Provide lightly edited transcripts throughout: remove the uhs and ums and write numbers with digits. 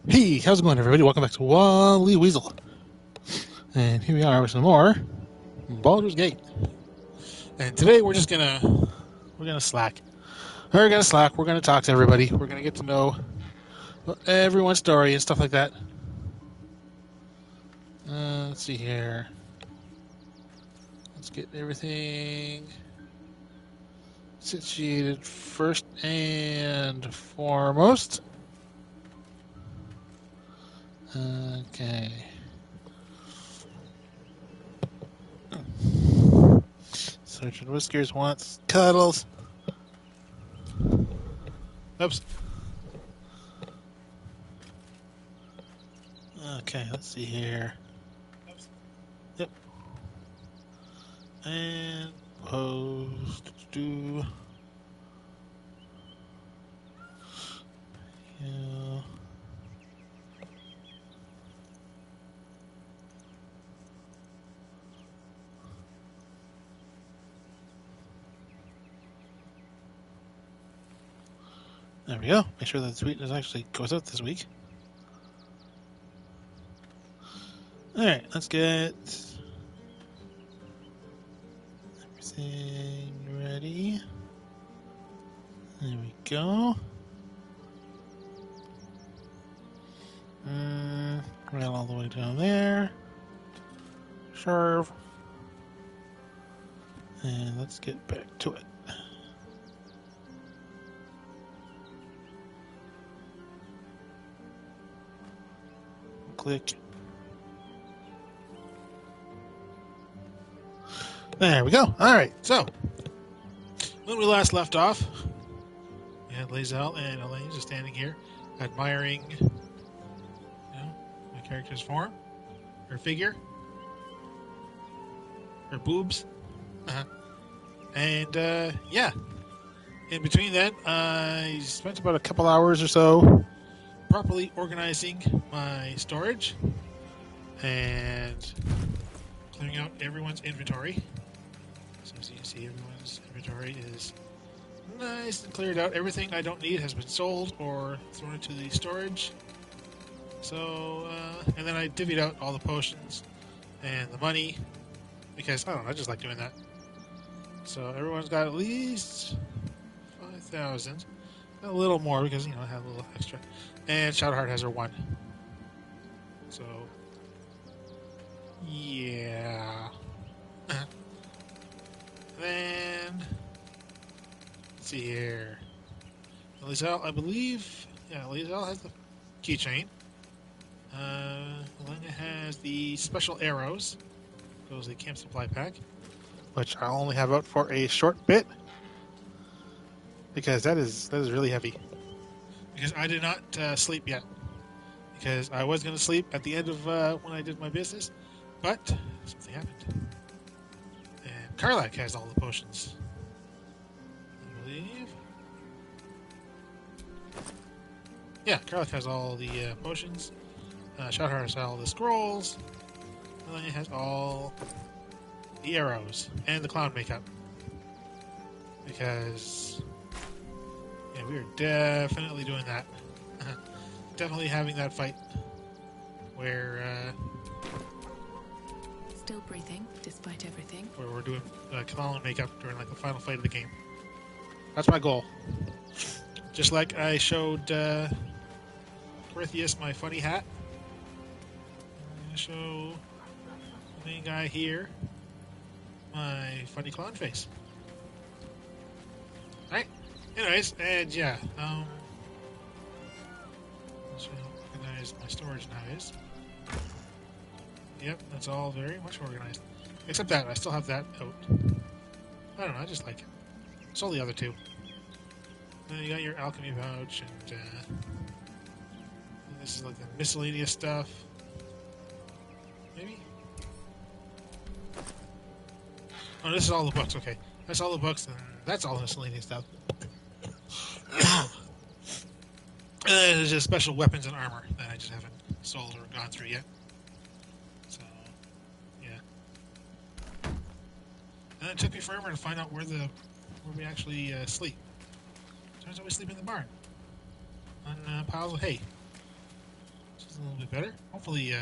Hey, how's it going, everybody? Welcome back to Wally Weasel. And here we are with some more Baldur's Gate. And today we're gonna slack. We're gonna slack. We're gonna talk to everybody. We're gonna get to know everyone's story and stuff like that. Let's see here. Let's get everything situated first and foremost. Okay. Sergeant Whiskers wants cuddles. Oops. Okay, let's see here. Yep. And post do. Yeah. There we go. Make sure that the tweet actually goes out this week. Alright, let's get everything ready. There we go. Right all the way down there. Serve. And let's get back to it. Click. There we go. Alright, so when we last left off, we had Lae'zel and Elaine just standing here, admiring my character's form, her figure, her boobs. And yeah, in between that, I spent about a couple hours or so properly organizing my storage and clearing out everyone's inventory. So as you can see, everyone's inventory is nice and cleared out. Everything I don't need has been sold or thrown into the storage. So, and then I divvied out all the potions and the money because, I don't know, I just like doing that. So everyone's got at least 5,000. A little more because, I have a little extra. And Shadowheart has her 1. So, yeah. Then, let's see here. Lae'zel, I believe, Lae'zel has the keychain. Elena has the special arrows. Goes the camp supply pack, which I'll only have out for a short bit because that is really heavy. Because I did not sleep yet. Because I was going to sleep at the end of when I did my business, but something happened. And Karlak has all the potions, I believe. Yeah, Karlak has all the potions. Shadowheart has all the scrolls. Elena has all the arrows and the clown makeup. Because, yeah, we are definitely doing that. Definitely having that fight where still breathing despite everything. Where we're doing clown makeup during like the final fight of the game. That's my goal. Just like I showed Corythius my funny hat. I'm gonna show the main guy here my funny clown face. Alright. Anyways, and yeah, let's organize my storage nowadays. Yep, that's all very much organized. Except that, I still have that out. I don't know, I just like it. It's all the other two. Then you got your alchemy pouch, and this is like the miscellaneous stuff. Maybe? Oh, this is all the books, okay. That's all the books, and that's all the miscellaneous stuff. And there's just special weapons and armor that I just haven't sold or gone through yet. So, yeah. And it took me forever to find out where we actually sleep. Turns out we sleep in the barn on piles of hay. She's a little bit better. Hopefully,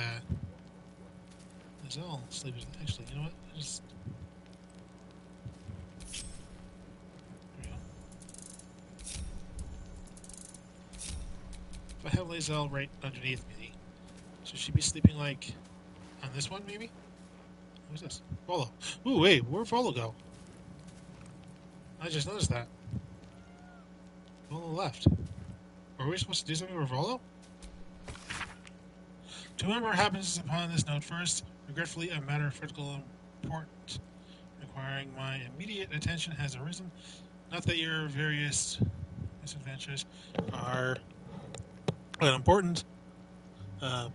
Lizelle sleeps. Actually, you know what? Just there we go. If I have Lizelle right underneath me, should she be sleeping like on this one, maybe? Who's this? Volo. Ooh, wait, where'd Volo go? I just noticed that. Volo left. Were we supposed to do something with Volo? To whoever happens upon this note first, regretfully, a matter of critical importance requiring my immediate attention has arisen. Not that your various misadventures are unimportant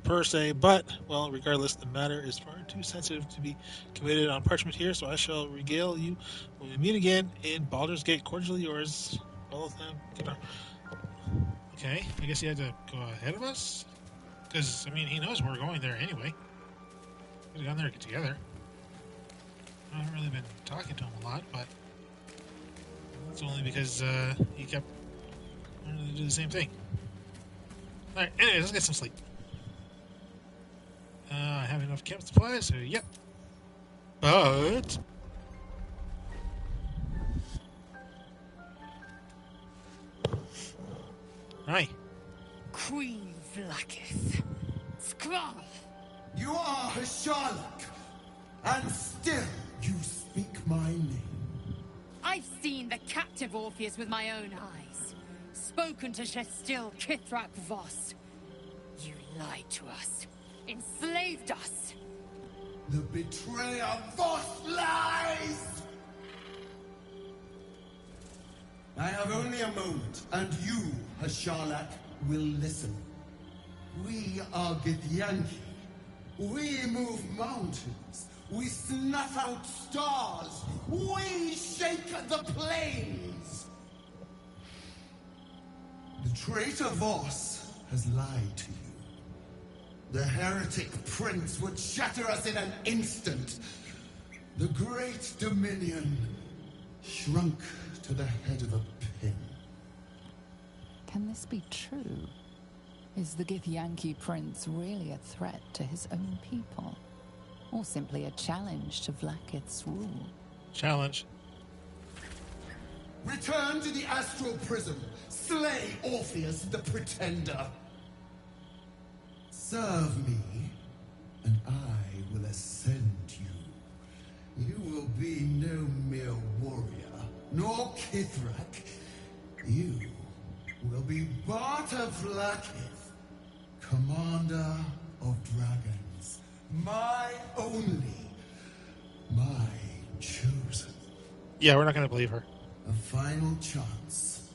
per se, but, well, regardless, the matter is far too sensitive to be committed on parchment here, so I shall regale you when we meet again in Baldur's Gate. Cordially yours, all of them. Okay, I guess he had to go ahead of us? Because, I mean, he knows we're going there anyway. Could have gone there together. I haven't really been talking to him a lot, but that's only because he kept wanting to do the same thing. Alright, anyways, let's get some sleep. I have enough camp supplies, so yep. But hi. Queen Vlaakith. Skrull! You are Hasharlok, and still you speak my name. I've seen the captive Orpheus with my own eyes. Spoken to Shestil Kithrak Voss. You lied to us. Enslaved us. The betrayer Voss lies! I have only a moment, and you, Hasharlok, will listen. We are Githyanki. We move mountains. We snuff out stars. We shake the plains. The traitor Voss has lied to you. The heretic prince would shatter us in an instant. The great dominion shrunk to the head of a pin. Can this be true? Is the Githyanki prince really a threat to his own people? Or simply a challenge to Vlaakith's rule? Challenge. Return to the astral prism. Slay Orpheus the Pretender. Serve me, and I will ascend you. You will be no mere warrior, nor Kithrak. You will be Barta Vlaakith, commander of dragons. My only, my chosen. Yeah, we're not going to believe her. A final chance.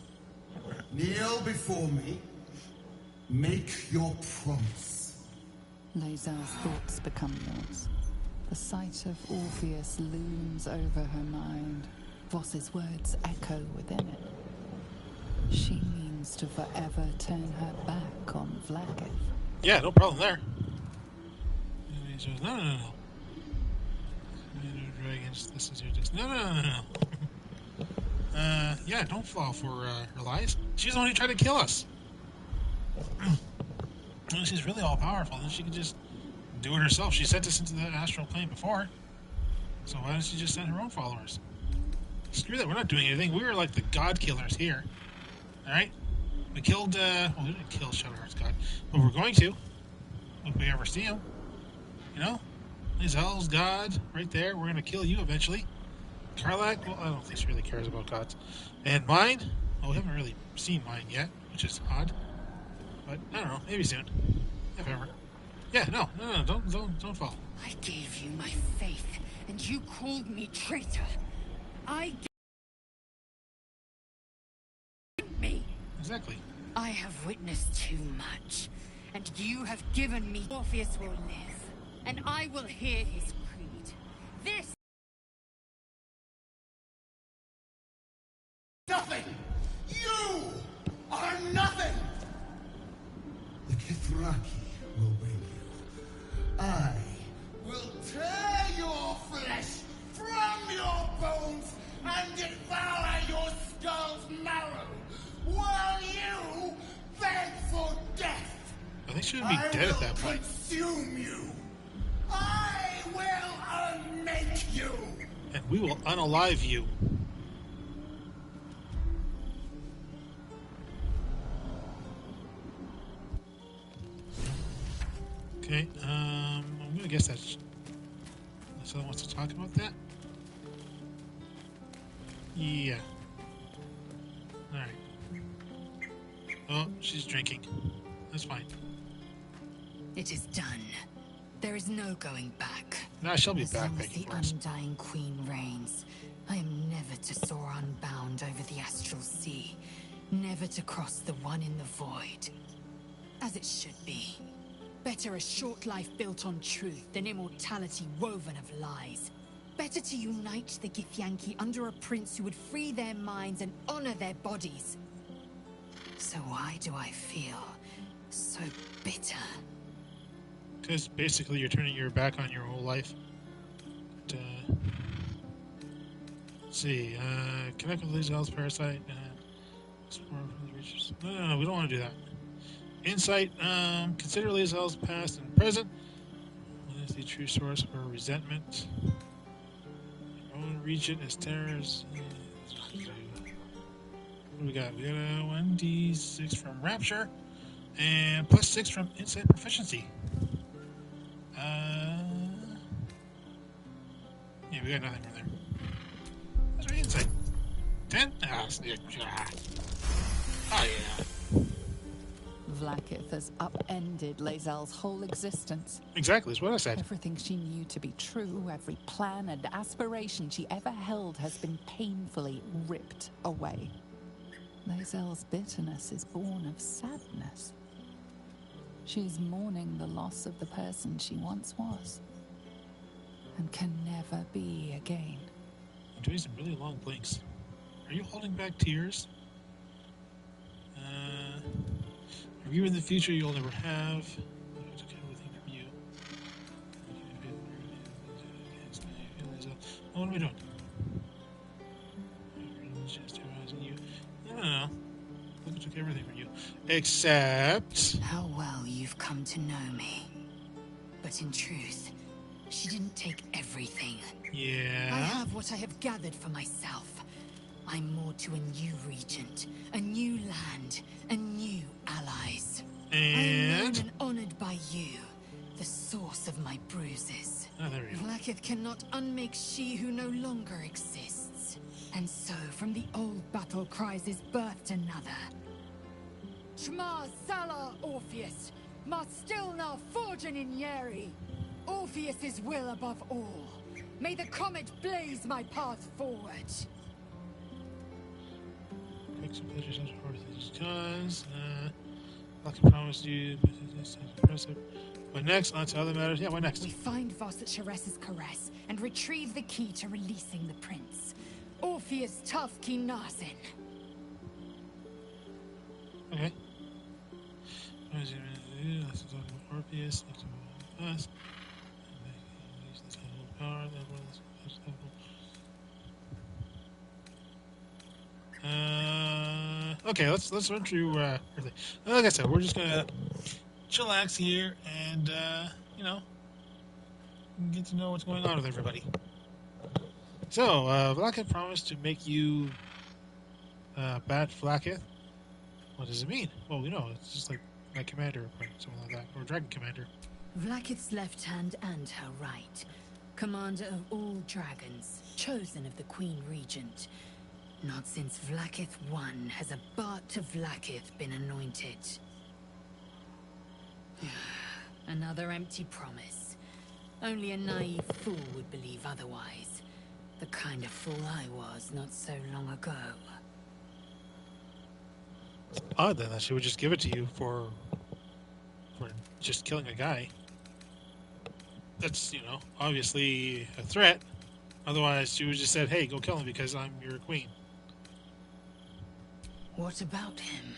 Kneel before me. Make your promise. Lazar's thoughts become yours. The sight of Orpheus looms over her mind. Voss's words echo within it. She means to forever turn her back on Vlaakith. Yeah, no problem there. And he says, no. Dragons, this is your just no. Yeah, don't fall for her lies. She's the one who tried to kill us. She's really all powerful, then she could just do it herself. She sent us into the astral plane before, so why doesn't she just send her own followers? Screw that, we're not doing anything. We were like the god killers here. Alright? We killed, well, we didn't kill Shadowheart's god, but we're going to, if we ever see him. You know? Lizelle's god, right there. We're gonna kill you eventually. Karlak, well, I don't think she really cares about gods. And mine? Well, we haven't really seen mine yet, which is odd. But, I don't know, maybe soon. If ever. Yeah, no, don't fall. I gave you my faith, and you called me traitor. Me. Exactly. I have witnessed too much, and you have given me. Orpheus will live, and I will hear his creed. This. Nothing! You are nothing! The Kithraki will bring you. I will tear your flesh from your bones and devour your skull's marrow, while you beg for death. I They should be dead at that point. Consume you. I will unmake you. And we will unalive you. Okay, I'm gonna guess that's someone wants to talk about that. Yeah. Alright. Oh, she's drinking. That's fine. It is done. There is no going back. Nah, she'll be As back long as begging the for us. undying queen reigns, I am never to soar unbound over the astral sea, never to cross the one in the void. As it should be. Better a short life built on truth than immortality woven of lies. Better to unite the Githyanki under a prince who would free their minds and honor their bodies. So why do I feel so bitter? Because basically you're turning your back on your whole life. But, let's see. Connect with Lizel's parasite. No, we don't want to do that. Insight. Consider Lizel's past and present. What is the true source for resentment? Your own regent as terrors. What do we got? We got a 1d6 from Rapture. And plus 6 from Insight Proficiency. Yeah, we got nothing from there. What's our insight? 10? Oh, yeah. Vlaakith has upended Lae'zel's whole existence. Exactly, that's what I said. Everything she knew to be true, every plan and aspiration she ever held has been painfully ripped away. Lae'zel's bitterness is born of sadness. She's mourning the loss of the person she once was, and can never be again. I'm doing some really long blinks. Are you holding back tears? You in the future you'll never have. Oh, what am I doing? No. Look, I took everything from you. Except... How well you've come to know me. But in truth, she didn't take everything. Yeah? I have what I have gathered for myself. I'm moored to a new regent, a new land, and new allies. I am known And... and honored by you, the source of my bruises. Oh, there we go. Vlaakith cannot unmake she who no longer exists. And so, from the old battle cries is birthed another. Shma Salar Orpheus, Ma Stilna Forgen in Yeri. Orpheus's will above all. May the comet blaze my path forward. Quick some pleasures as far as this goes. I can promise you, but this is impressive. What next? On to other matters. Yeah, what next? We find Voss at Sheres's caress and retrieve the key to releasing the prince. Orpheus Tufki Narsin. Okay. Orpheus. Us. Power. Okay, let's run through everything. Like I said, we're just gonna chillax here and get to know what's going on with everybody. So, Vlaakith promised to make you Bat Vlaakith. What does it mean? Well, it's just like my commander or something like that, or Dragon Commander. Vlaakith's left hand and her right. Commander of all dragons, chosen of the Queen Regent. Not since Vlaakith I has a Bart to Vlaakith been anointed. Another empty promise. Only a naive fool would believe otherwise. The kind of fool I was not so long ago. It's odd then that she would just give it to you for just killing a guy. That's, obviously a threat. Otherwise, she would just said, hey, go kill him because I'm your queen. What about him?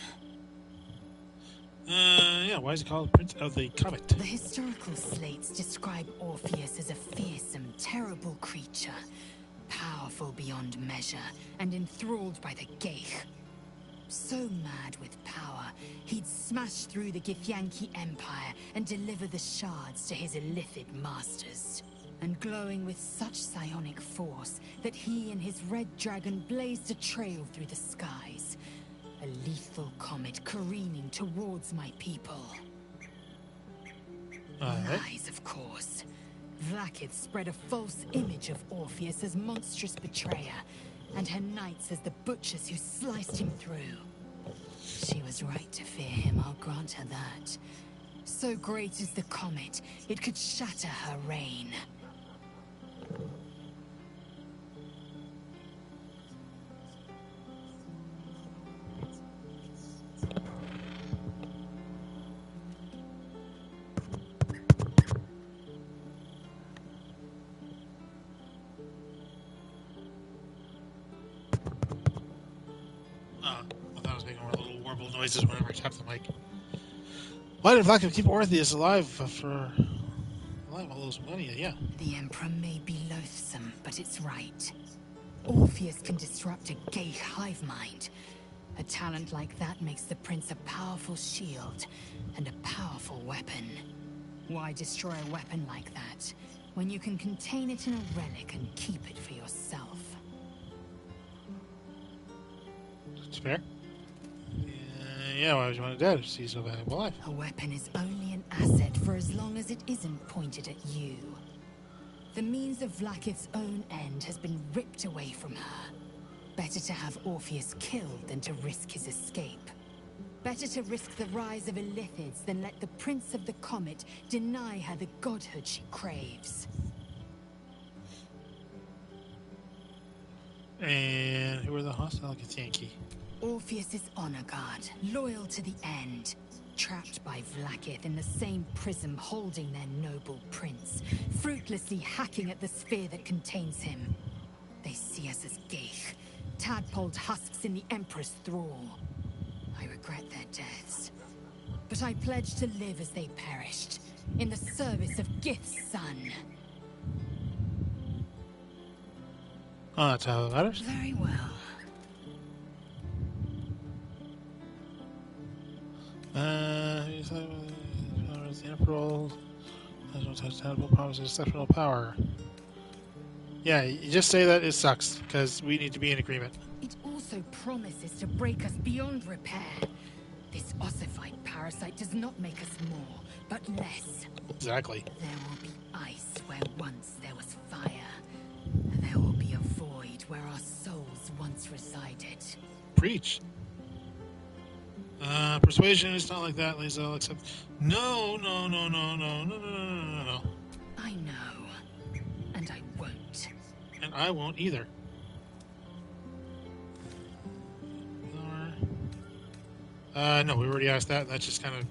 Yeah, why is he called Prince of the Comet? The historical slates describe Orpheus as a fearsome, terrible creature. Powerful beyond measure, and enthralled by the Geich. So mad with power, he'd smash through the Githyanki Empire and deliver the shards to his illithid masters. And glowing with such psionic force that he and his red dragon blazed a trail through the skies. A lethal comet careening towards my people. Lies, of course. Vlaakith spread a false image of Orpheus as monstrous betrayer, and her knights as the butchers who sliced him through. She was right to fear him, I'll grant her that. So great is the comet, it could shatter her reign. I thought I was making more little warble noises whenever I tapped the mic. Why did Vlaakith keep Orpheus alive for all those millennia? Yeah. The Emperor may be loathsome, but it's right. Orpheus can disrupt a gay hive mind. A talent like that makes the Prince a powerful shield and a powerful weapon. Why destroy a weapon like that when you can contain it in a relic and keep it for yourself? It's fair. Yeah, why would you want to dead if she's so valuable alive? A weapon is only an asset for as long as it isn't pointed at you. The means of Vlaakith's own end has been ripped away from her. Better to have Orpheus killed than to risk his escape. Better to risk the rise of illithids than let the Prince of the Comet deny her the godhood she craves. And who are the hostile Githyanki? Orpheus's honor guard, loyal to the end. Trapped by Vlaakith in the same prism holding their noble prince, fruitlessly hacking at the sphere that contains him. They see us as geich, tadpoled husks in the Emperor's thrall. I regret their deaths, but I pledge to live as they perished, in the service of Gith's son. Oh, that's how it matters. Very well. The Emperor has no such terrible promises, exceptional power. Yeah, you just say that it sucks, because we need to be in agreement. It also promises to break us beyond repair. This ossified parasite does not make us more, but less. Exactly. There will be ice where once there was fire. And there will be a void where our souls once resided. Preach. Persuasion is not like that, Lisa. Except, no. I know. And I won't. And I won't either. No, we already asked that. That just kind of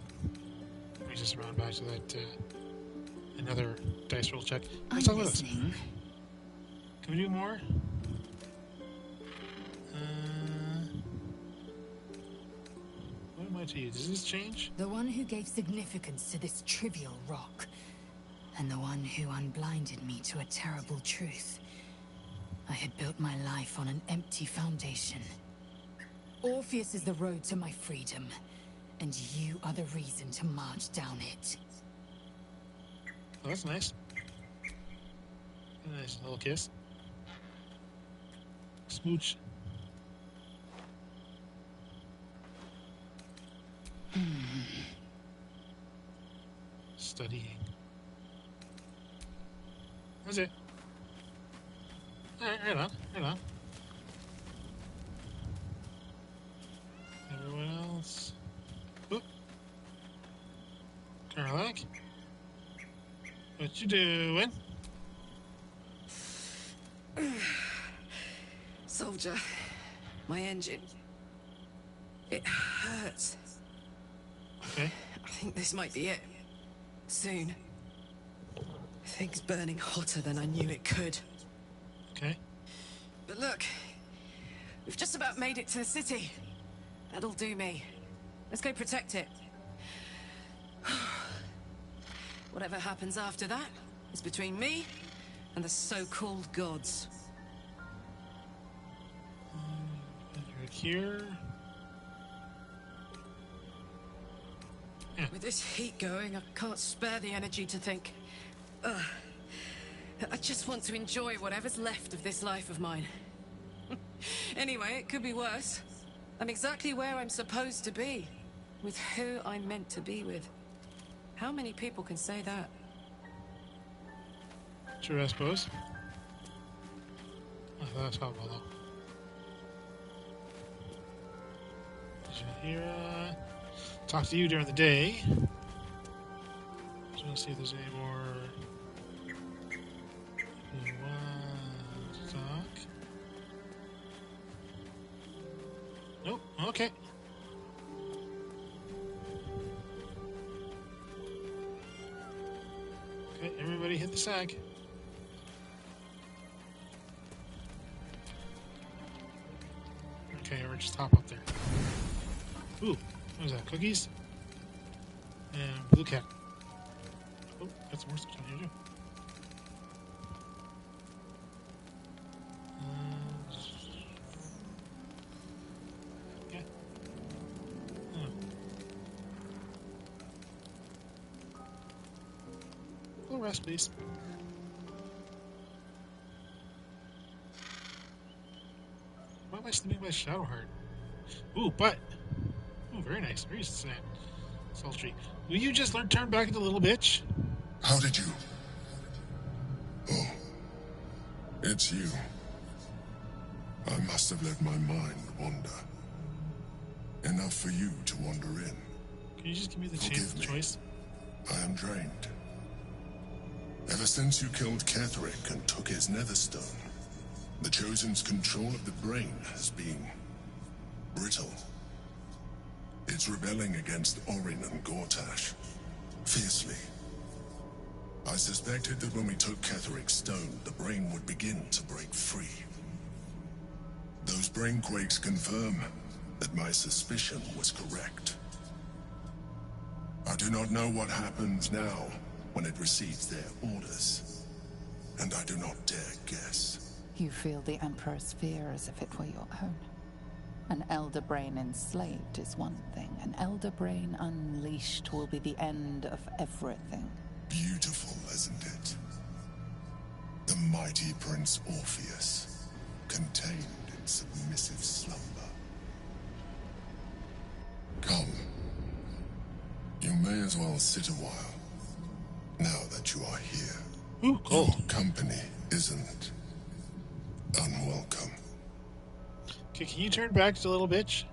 brings us around back to that, another dice roll check. Let's talk about this. Listening. Can we do more? What am I to use? Does this change? The one who gave significance to this trivial rock. And the one who unblinded me to a terrible truth. I had built my life on an empty foundation. Orpheus is the road to my freedom, and you are the reason to march down it. Oh, that's nice. A nice little kiss. Smooch. Studying. That's it. Alright, right on. Everyone else. Oop. Carlac. What you doing? Soldier, my engine. It hurts. Okay. I think this might be it. Soon. Things burning hotter than I knew it could. Okay. But look, we've just about made it to the city. That'll do me. Let's go protect it. Whatever happens after that is between me and the so-called gods. Right here. With this heat going, I can't spare the energy to think. I just want to enjoy whatever's left of this life of mine. Anyway, it could be worse. I'm exactly where I'm supposed to be, with who I'm meant to be with. How many people can say that? True, I suppose. Oh, that's how below. Did you hear? Talk to you during the day. Just want to see if there's any more. You want to talk? Nope. Okay. Okay, everybody hit the sag. Okay, or just hop up there. Ooh, what was that? Cookies? And blue cat. Oh, got some more stuff down here too. Yeah. Oh. A little rest, please. Why am I sleeping by Shadowheart? Ooh, but. Ooh, very nice. Very sad. Sultry. Will you just turn back into a little bitch? How did you? Oh, it's you. I must have let my mind wander. Enough for you to wander in. Can you just give me the Forgive chance of me. choice? I am drained. Ever since you killed Ketherick and took his netherstone, the Chosen's control of the brain has been brittle. It's rebelling against Orin and Gortash, fiercely. I suspected that when we took Ketherick's stone, the brain would begin to break free. Those brain quakes confirm that my suspicion was correct. I do not know what happens now when it receives their orders, and I do not dare guess. You feel the Emperor's fear as if it were your own. An Elder Brain enslaved is one thing. An Elder Brain unleashed will be the end of everything. Beautiful, isn't it? The mighty Prince Orpheus, contained in submissive slumber. Come. You may as well sit a while, now that you are here. Ooh, cold. Your company isn't unwelcome. Okay, can you turn back to a little bitch?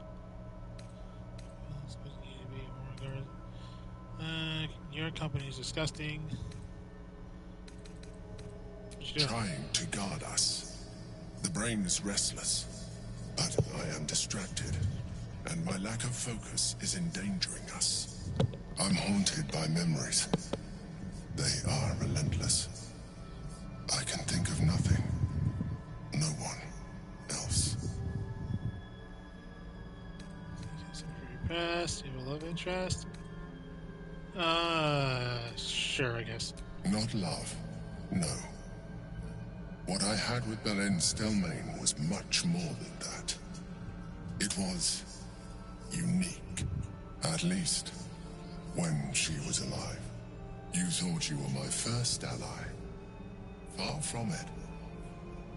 Your company is disgusting. What you doing? Trying to guard us. The brain is restless, but I am distracted, and my lack of focus is endangering us. I'm haunted by memories. They are relentless. I can think of nothing. No one else. Past, you have a love interest. Sure, I guess. Not love, no. What I had with Belen Stelmane was much more than that. It was unique, at least when she was alive. You thought you were my first ally. Far from it.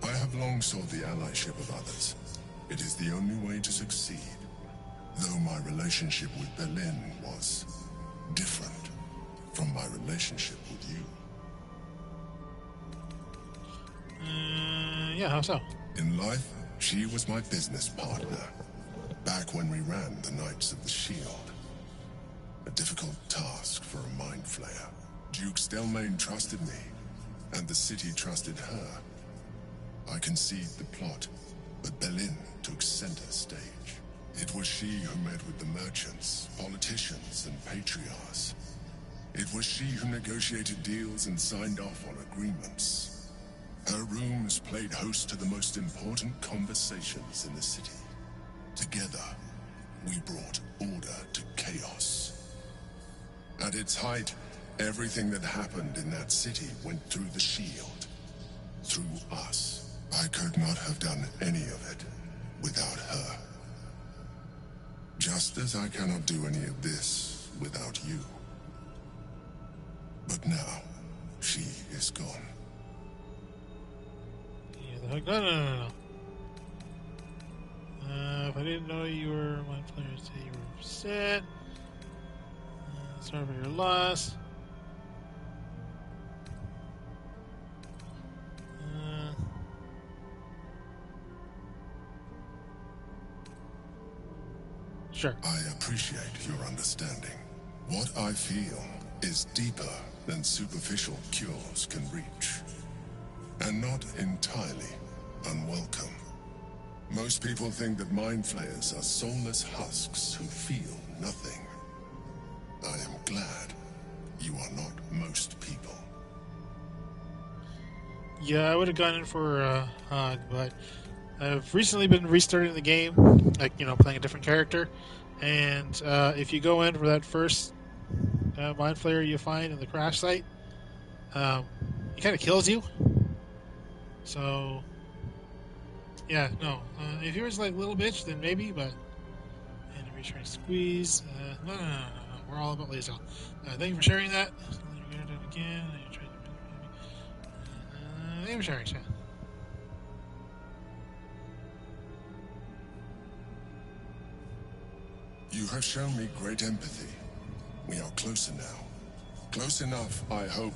I have long sought the allyship of others. It is the only way to succeed. Though my relationship with Belen was different from my relationship with you. Yeah, how so? In life, she was my business partner. Back when we ran the Knights of the Shield. A difficult task for a mind flayer. Duke Stelmane trusted me, and the city trusted her. I conceived the plot, but Belen took center stage. It was she who met with the merchants, politicians, and patriarchs. It was she who negotiated deals and signed off on agreements. Her rooms played host to the most important conversations in the city. Together, we brought order to chaos. At its height, everything that happened in that city went through the shield. Through us. I could not have done any of it without her. Just as I cannot do any of this without you. But now, she is gone. Yeah, no. If I didn't know you were my player, I'd say you were upset. Sorry for your loss. Sure. I appreciate your understanding. What I feel is deeper than superficial cures can reach, and not entirely unwelcome. Most people think that mind flayers are soulless husks who feel nothing. I am glad you are not most people. Yeah, I would have gone in for Hog, but I've recently been restarting the game, like, playing a different character. And if you go in for that first mind flayer you find in the crash site, it kind of kills you. So, yeah, no. If you was like little bitch, then maybe, but. And a return squeeze. No. We're all about laser. Thank you for sharing that. Again. Thank you for sharing, chat. You have shown me great empathy. We are closer now. Close enough, I hope,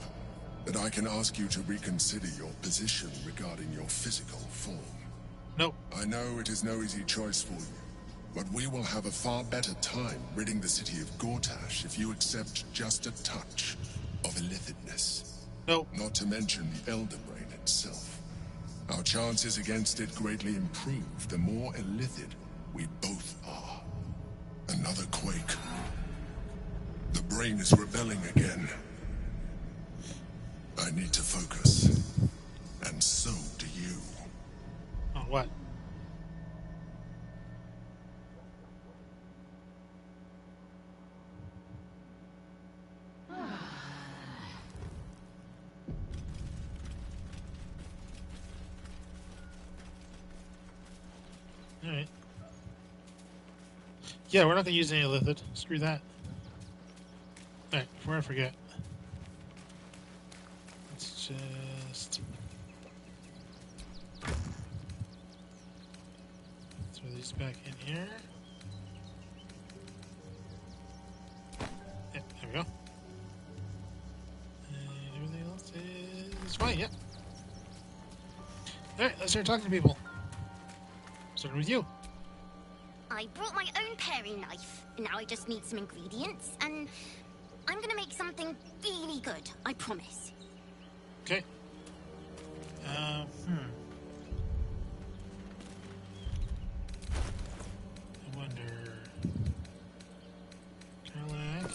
that I can ask you to reconsider your position regarding your physical form. Nope. I know it is no easy choice for you, but we will have a far better time ridding the city of Gortash if you accept just a touch of illithidness. Nope. Not to mention the Elder Brain itself. Our chances against it greatly improve the more illithid we both are. Another quake. The brain is rebelling again. I need to focus. And so do you. Oh, what? Alright. Yeah, we're not going to use any lithid. Screw that. Alright, before I forget. Let's just... throw these back in here. Yep, there we go. And everything else is fine, yep. Alright, let's start talking to people. Starting with you. I brought my own paring knife. Now I just need some ingredients, and I'm gonna make something really good, I promise. Okay. I wonder... Carlac.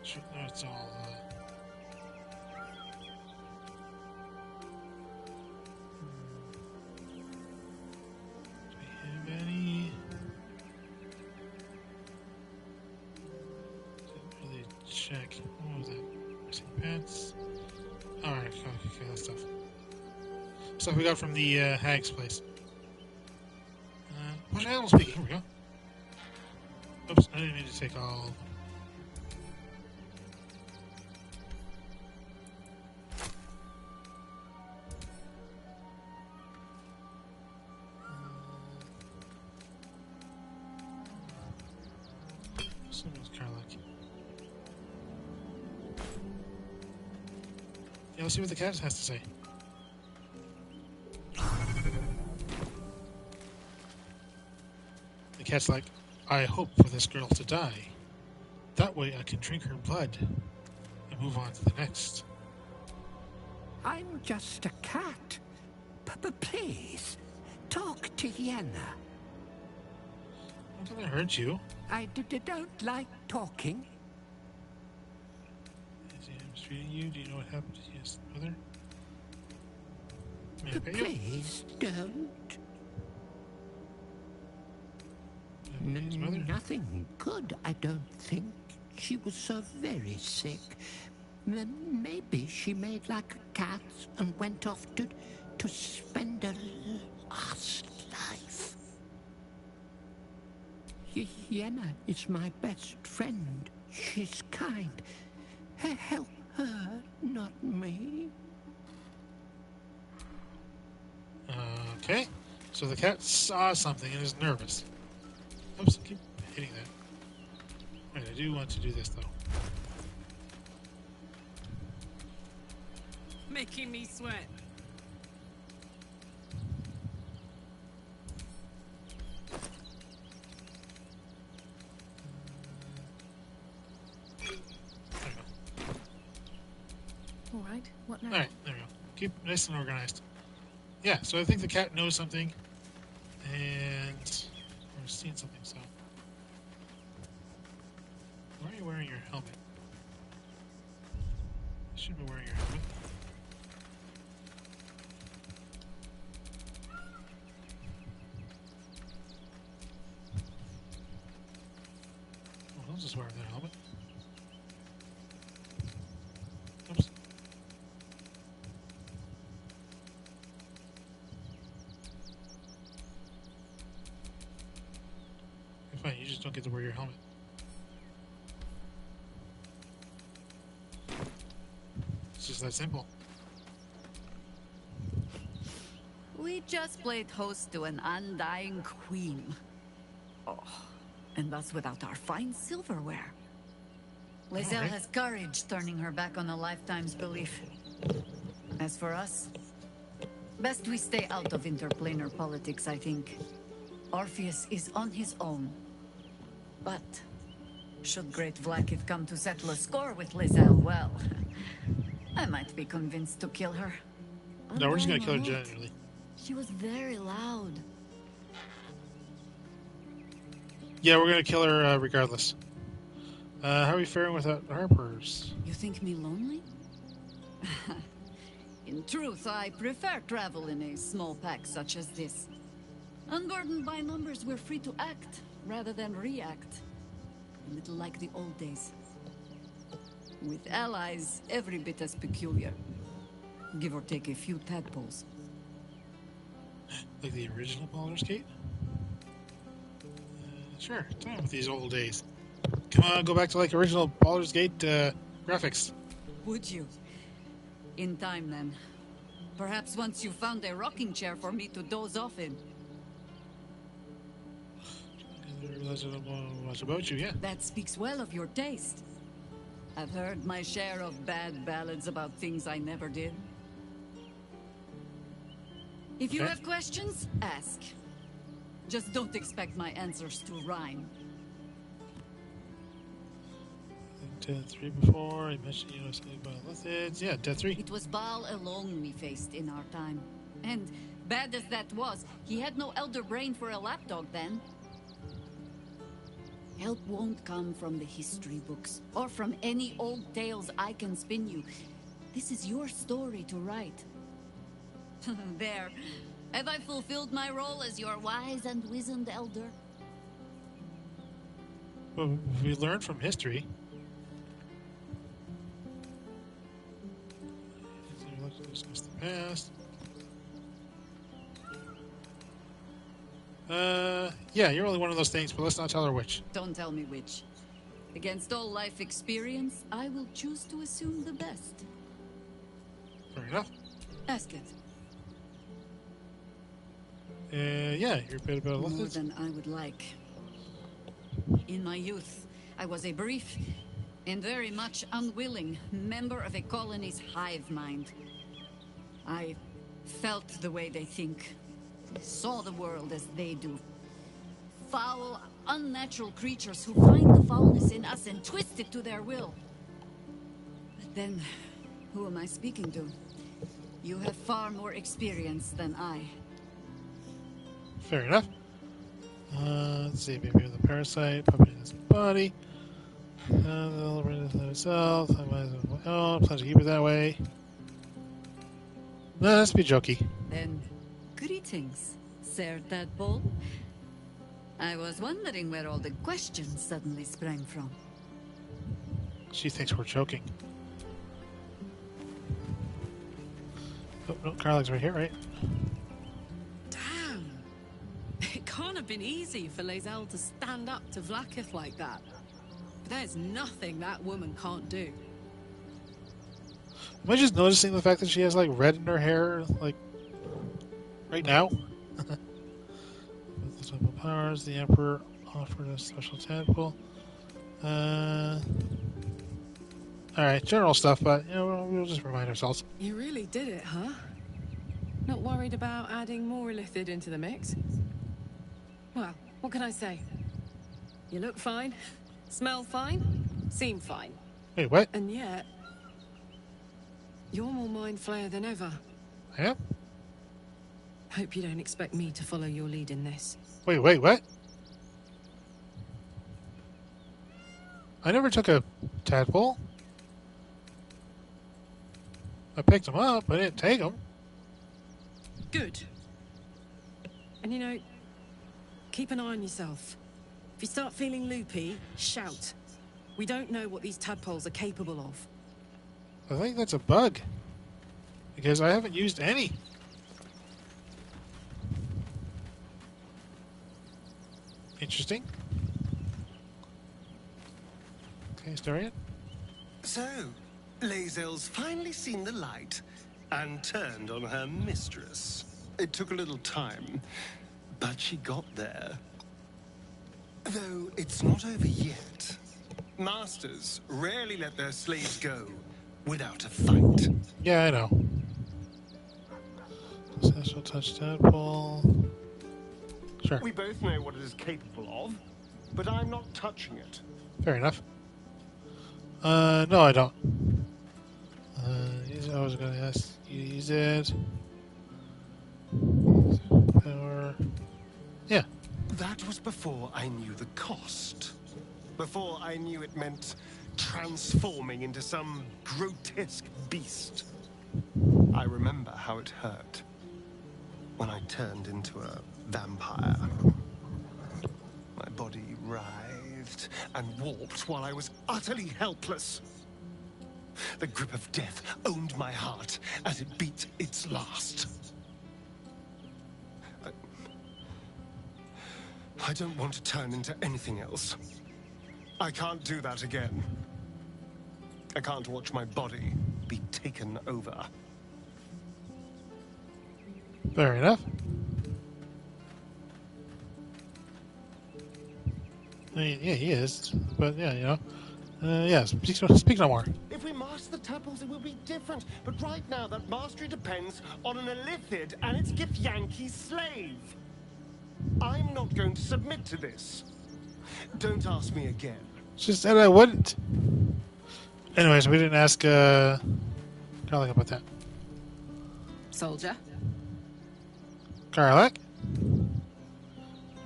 Shoot, no, it's all... Do we have any? Didn't really check. What was that? Missing pets. Alright, okay, that stuff. Stuff we got from the Hag's place. Push animal speaking. Here we go. Oops, I didn't need to take all. Someone's Carlac. Yeah, let's see what the cat has to say. The cat's like, I hope for this girl to die. That way I can drink her blood and move on to the next. I'm just a cat. But please, talk to Yenna. How can I hurt you? I don't like talking. Is he mistreating you? Do you know what happened to his mother? May I pay you? Please don't. His mother? Nothing good, I don't think. She was so very sick. Maybe she made like a cat and went off to spend a last life. Yenna is my best friend. She's kind. Help her, not me. Okay. So the cat saw something and is nervous. Oops, I keep hitting that. Alright, I do want to do this though. Making me sweat. There we go. All right. What now? Alright, there we go. Keep nice and organized. Yeah, so I think the cat knows something, and we're seeing something, so. Why are you wearing your helmet? You should be wearing your helmet. Oh, I'll just wear that helmet. Oops. Fine, you just don't get to wear your helmet. It's just that simple. We just played host to an undying queen. Oh, and that's without our fine silverware. Lae'zel Alright. has courage turning her back on a lifetime's belief. As for us, best we stay out of interplanar politics, I think. Orpheus is on his own. But should Great Vlaakith come to settle a score with Lae'zel, well, I might be convinced to kill her. No, we're just gonna Undying kill her or not, generally. She was very loud. Yeah, we're gonna kill her regardless. How are we faring without Harpers? You think me lonely? In truth, I prefer travel in a small pack such as this. Unburdened by numbers, we're free to act rather than react. A little like the old days. With allies, every bit as peculiar. Give or take a few tadpoles. Like the original Baldurs Gate? Sure, time with these old days. Come on, go back to like original Baldur's Gate graphics. Would you? In time, then. Perhaps once you found a rocking chair for me to doze off in. I didn't realize I don't know much about you, yeah. That speaks well of your taste. I've heard my share of bad ballads about things I never did. If you Okay. have questions, ask. Just don't expect my answers to rhyme. Dead 3 before, I mentioned you know something about lithids. Yeah, Dead 3. It was Baal alone we faced in our time. And bad as that was, he had no elder brain for a lapdog then. Help won't come from the history books, or from any old tales I can spin you. This is your story to write. There. Have I fulfilled my role as your wise and wizened elder? Well, we learned from history. Let's discuss the past. Yeah, you're only one of those things, but let's not tell her which. Don't tell me which. Against all life experience, I will choose to assume the best. Fair enough. Ask it. Yeah, you're a bit about More lithids. than I would like. In my youth, I was a brief and very much unwilling member of a colony's hive mind. I felt the way they think, saw the world as they do. Foul, unnatural creatures who find the foulness in us and twist it to their will. But then, who am I speaking to? You have far more experience than I. Fair enough. Let's see, maybe with the parasite, puppy in his body. They'll run it themselves. I might as well. Plan to keep it that way. No, let's be jokey. Then, greetings, Sir Tadpole. I was wondering where all the questions suddenly sprang from. She thinks we're joking. Oh, no, Carla's right here, right? Damn. It can't have been easy for Lae'zel to stand up to Vlaakith like that. There's nothing that woman can't do. Am I just noticing the fact that she has like red in her hair, like right now? With the simple powers, the Emperor offered a special tadpole. Alright, general stuff, but you know, we'll just remind ourselves. You really did it, huh? Not worried about adding more illithid into the mix? Well, what can I say? You look fine, smell fine, seem fine. Wait, what? And yet, you're more mind flayer than ever. I am? Hope you don't expect me to follow your lead in this. Wait, what? I never took a tadpole. I picked them up, I didn't take them. Good. And you know, keep an eye on yourself. If you start feeling loopy, shout. We don't know what these tadpoles are capable of. I think that's a bug. Because I haven't used any. Interesting. Okay, Starian. So, Lae'zel's finally seen the light and turned on her mistress. It took a little time, but she got there. Though it's not over yet. Masters rarely let their slaves go without a fight. Yeah, I know. Special touch tadpole. Sure. We both know what it is capable of, but I'm not touching it. Fair enough. No, I don't. I was going to ask you to use it. Power. Yeah. That was before I knew the cost. Before I knew it meant transforming into some grotesque beast. I remember how it hurt when I turned into a vampire. My body writhed and warped while I was utterly helpless. The grip of death owned my heart as it beat its last. I don't want to turn into anything else. I can't do that again. I can't watch my body be taken over. Fair enough. I mean, yeah, he is. But, yeah, you know. Yeah, speak no more. If we master the tadpoles, it will be different. But right now, that mastery depends on an illithid and its Githyanki slave. I'm not going to submit to this. Don't ask me again. Just said I wouldn't. Anyways, we didn't ask, Carla about that. Soldier? Karlak?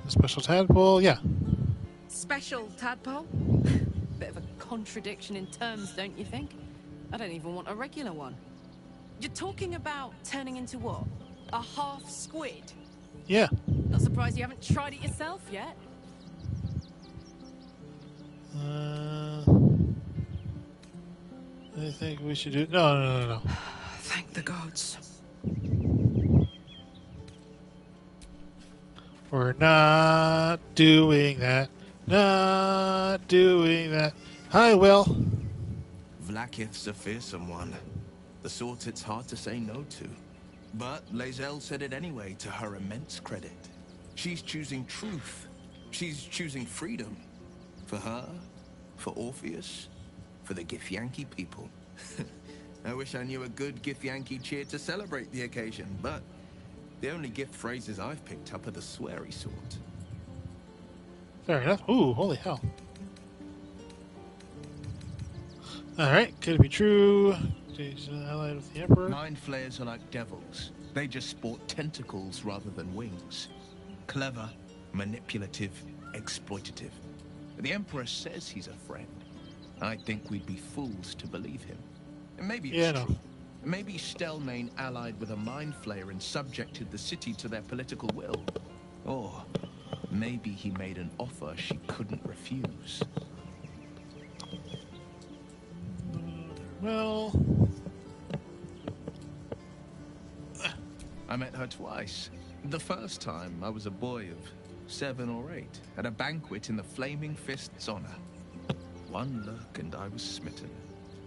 A special tadpole? Yeah. Special tadpole? Bit of a contradiction in terms, don't you think? I don't even want a regular one. You're talking about turning into what? A half squid? Yeah. Not surprised you haven't tried it yourself yet. I think we should do... No. Thank the gods. We're not doing that. Not doing that. Hi, Will. Vlaakith's a fearsome one. The sort it's hard to say no to. But Lae'zel said it anyway, to her immense credit. She's choosing truth. She's choosing freedom. For her, for Orpheus, for the Githyanki people. I wish I knew a good Githyanki cheer to celebrate the occasion, but the only gift phrases I've picked up are the sweary sort. Fair enough. Ooh, holy hell. Alright, could it be true? She's an ally of the Emperor. Mind flayers are like devils. They just sport tentacles rather than wings. Clever, manipulative, exploitative. The Emperor says he's a friend. I think we'd be fools to believe him. And maybe it's true. Maybe Stelmane allied with a mind flayer and subjected the city to their political will. Or maybe he made an offer she couldn't refuse. Well... I met her twice. The first time, I was a boy of 7 or 8, at a banquet in the Flaming Fist's honor. One look and I was smitten.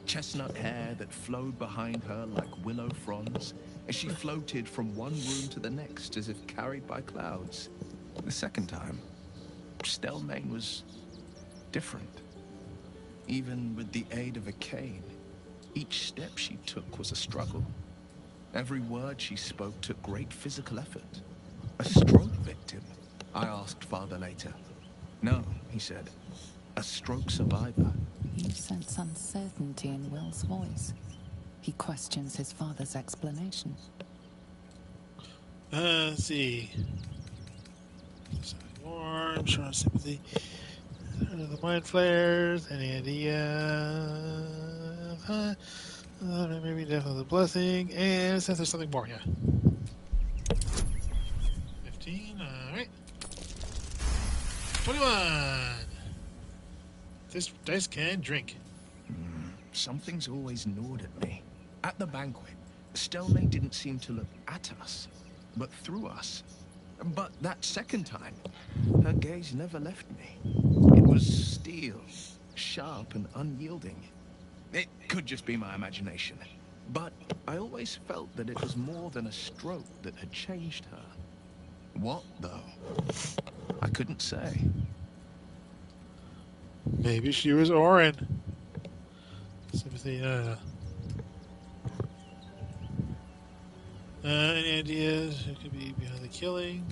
Chestnut hair that flowed behind her like willow fronds, as she floated from one room to the next as if carried by clouds. The second time, Stelmane was different. Even with the aid of a cane, each step she took was a struggle. Every word she spoke took great physical effort. A stroke victim? I asked Father later. No, he said. A stroke survivor. You sense uncertainty in Will's voice. He questions his father's explanation. Let's see. Warm, strong sympathy. The mind flares. Any idea? Maybe death is a blessing. And it says there's something more, yeah. 15, alright. 21! This dice can drink. Something's always gnawed at me. At the banquet, Stelmane didn't seem to look at us, but through us. But that second time, her gaze never left me. It was steel, sharp and unyielding. It could just be my imagination, but I always felt that it was more than a stroke that had changed her. What, though? I couldn't say. Maybe she was Orin. Sympathy, no. Any ideas? Who could be behind the killing?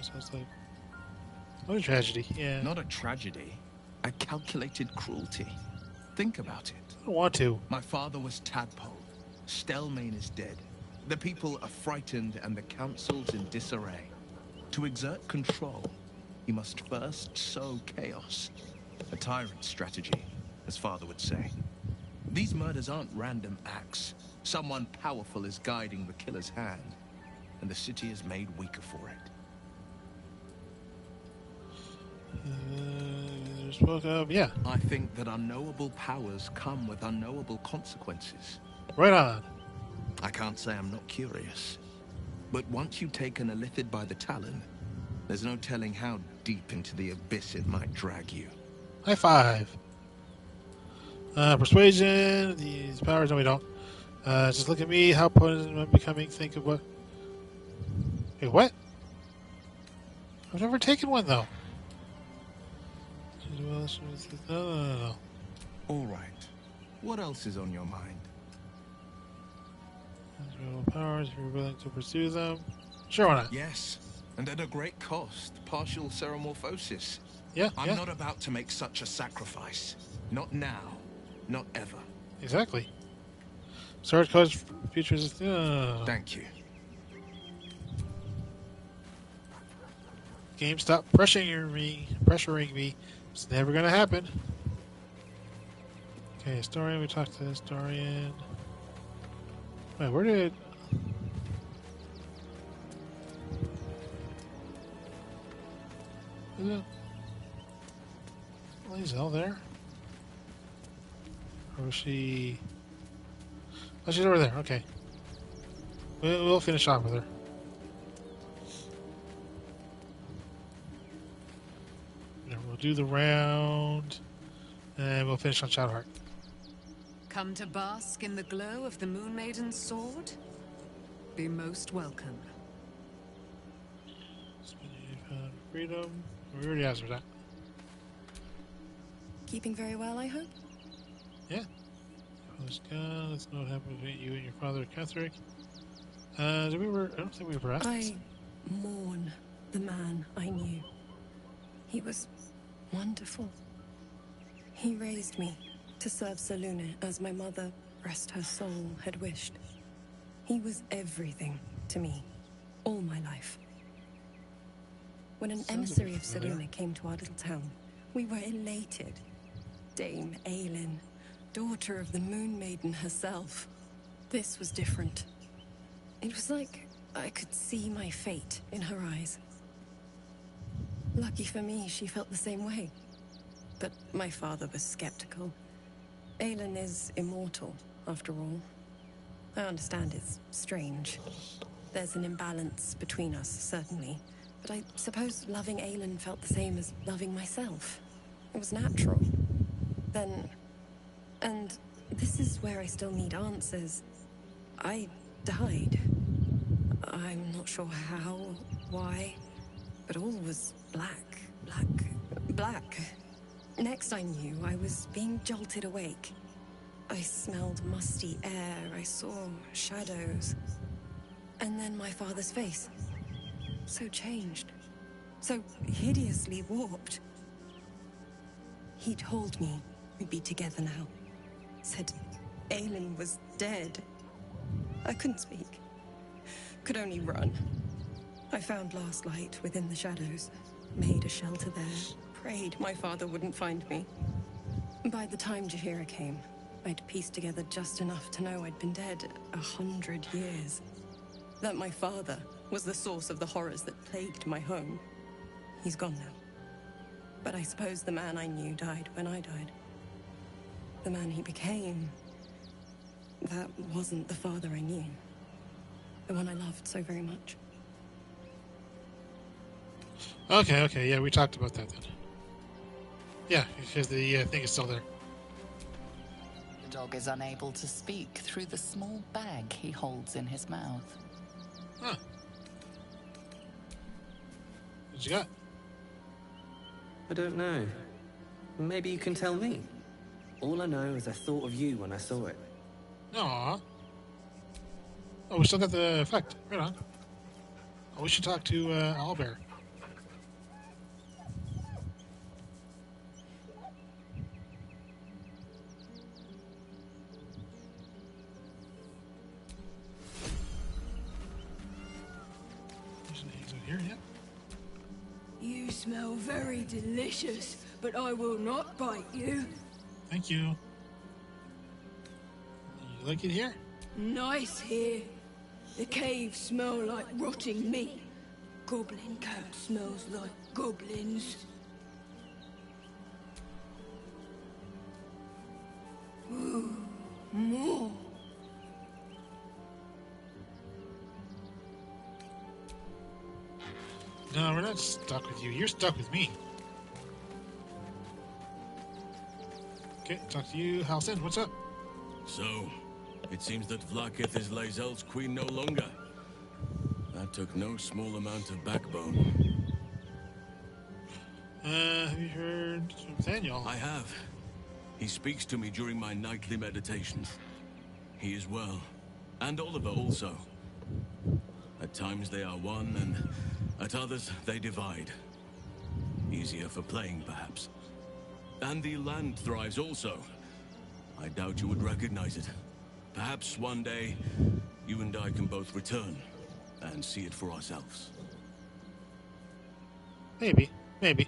Sounds like... What a tragedy, yeah. Not a tragedy. A calculated cruelty. Think about it. I don't want to. My father was tadpoled. Stelmane is dead. The people are frightened and the council's in disarray. To exert control, he must first sow chaos. A tyrant's strategy, as father would say. These murders aren't random acts. Someone powerful is guiding the killer's hand, and the city is made weaker for it. Spoke of, yeah. I think that unknowable powers come with unknowable consequences. Right on. I can't say I'm not curious. But once you've taken a lithid by the talon, there's no telling how deep into the abyss it might drag you. High five. Persuasion. These powers, no we don't. Just look at me. How potent I'm becoming. Think of what... Wait, what? I've never taken one, though. No. All right. What else is on your mind? Powers, if you're willing to pursue them. Sure, why not? Yes, and at a great cost. Partial ceremorphosis. Yeah, I'm not about to make such a sacrifice. Not now. Not ever. Exactly. Sword cause futures. Thank you. Game, stop pressuring me. It's never gonna happen. Okay, historian. We talked to the historian. Wait, where did? Is it? Lae'zel there? Or was she? Oh, she's over there. Okay. We'll finish off with her. We'll do the round, and we'll finish on Shadowheart. Come to bask in the glow of the Moon Maiden's sword? Be most welcome. Freedom. We already answered that. Keeping very well, I hope? Yeah. Father's gone. Let's know what happened between you and your father, Catherick. I don't think we were asked. I mourn the man I knew. He was wonderful. He raised me to serve Selûne as my mother, rest her soul, had wished. He was everything to me, all my life. When an emissary of Selûne came to our little town, we were elated. Dame Aelin, daughter of the Moon Maiden herself. This was different. It was like I could see my fate in her eyes. Lucky for me, she felt the same way. But my father was skeptical. Aelin is immortal, after all. I understand it's strange. There's an imbalance between us, certainly. But I suppose loving Aelin felt the same as loving myself. It was natural. Then... And this is where I still need answers. I died. I'm not sure how, why, but all was black, black, black. Next I knew, I was being jolted awake. I smelled musty air, I saw shadows. And then my father's face. So changed. So hideously warped. He told me we'd be together now. Said Aelin was dead. I couldn't speak. Could only run. I found last light within the shadows. Made a shelter there. Prayed my father wouldn't find me. By the time Jaheira came, I'd pieced together just enough to know I'd been dead 100 years. That my father was the source of the horrors that plagued my home. He's gone now. But I suppose the man I knew died when I died. The man he became... that wasn't the father I knew. The one I loved so very much. Okay, yeah, we talked about that then. Yeah, because the thing is still there. The dog is unable to speak through the small bag he holds in his mouth. Huh. What you got? I don't know. Maybe you can tell me. All I know is I thought of you when I saw it. Aww. Oh, we still got the effect. Right on. Oh, we should talk to Owlbear. Here, yeah. You smell very delicious, but I will not bite you. Thank you. You like it here? Nice here. The caves smell like rotting meat. Goblin camp smells like goblins. Ooh, more. No, we're not stuck with you. You're stuck with me. Okay, talk to you, Halsin. What's up? So, it seems that Vlaakith is Lae'zel's queen no longer. That took no small amount of backbone. Have you heard from Nathaniel? I have. He speaks to me during my nightly meditations. He is well. And Oliver also. At times they are one, and at others they divide. Easier for playing, perhaps. And the land thrives also. I doubt you would recognize it. Perhaps one day, you and I can both return and see it for ourselves. Maybe. Did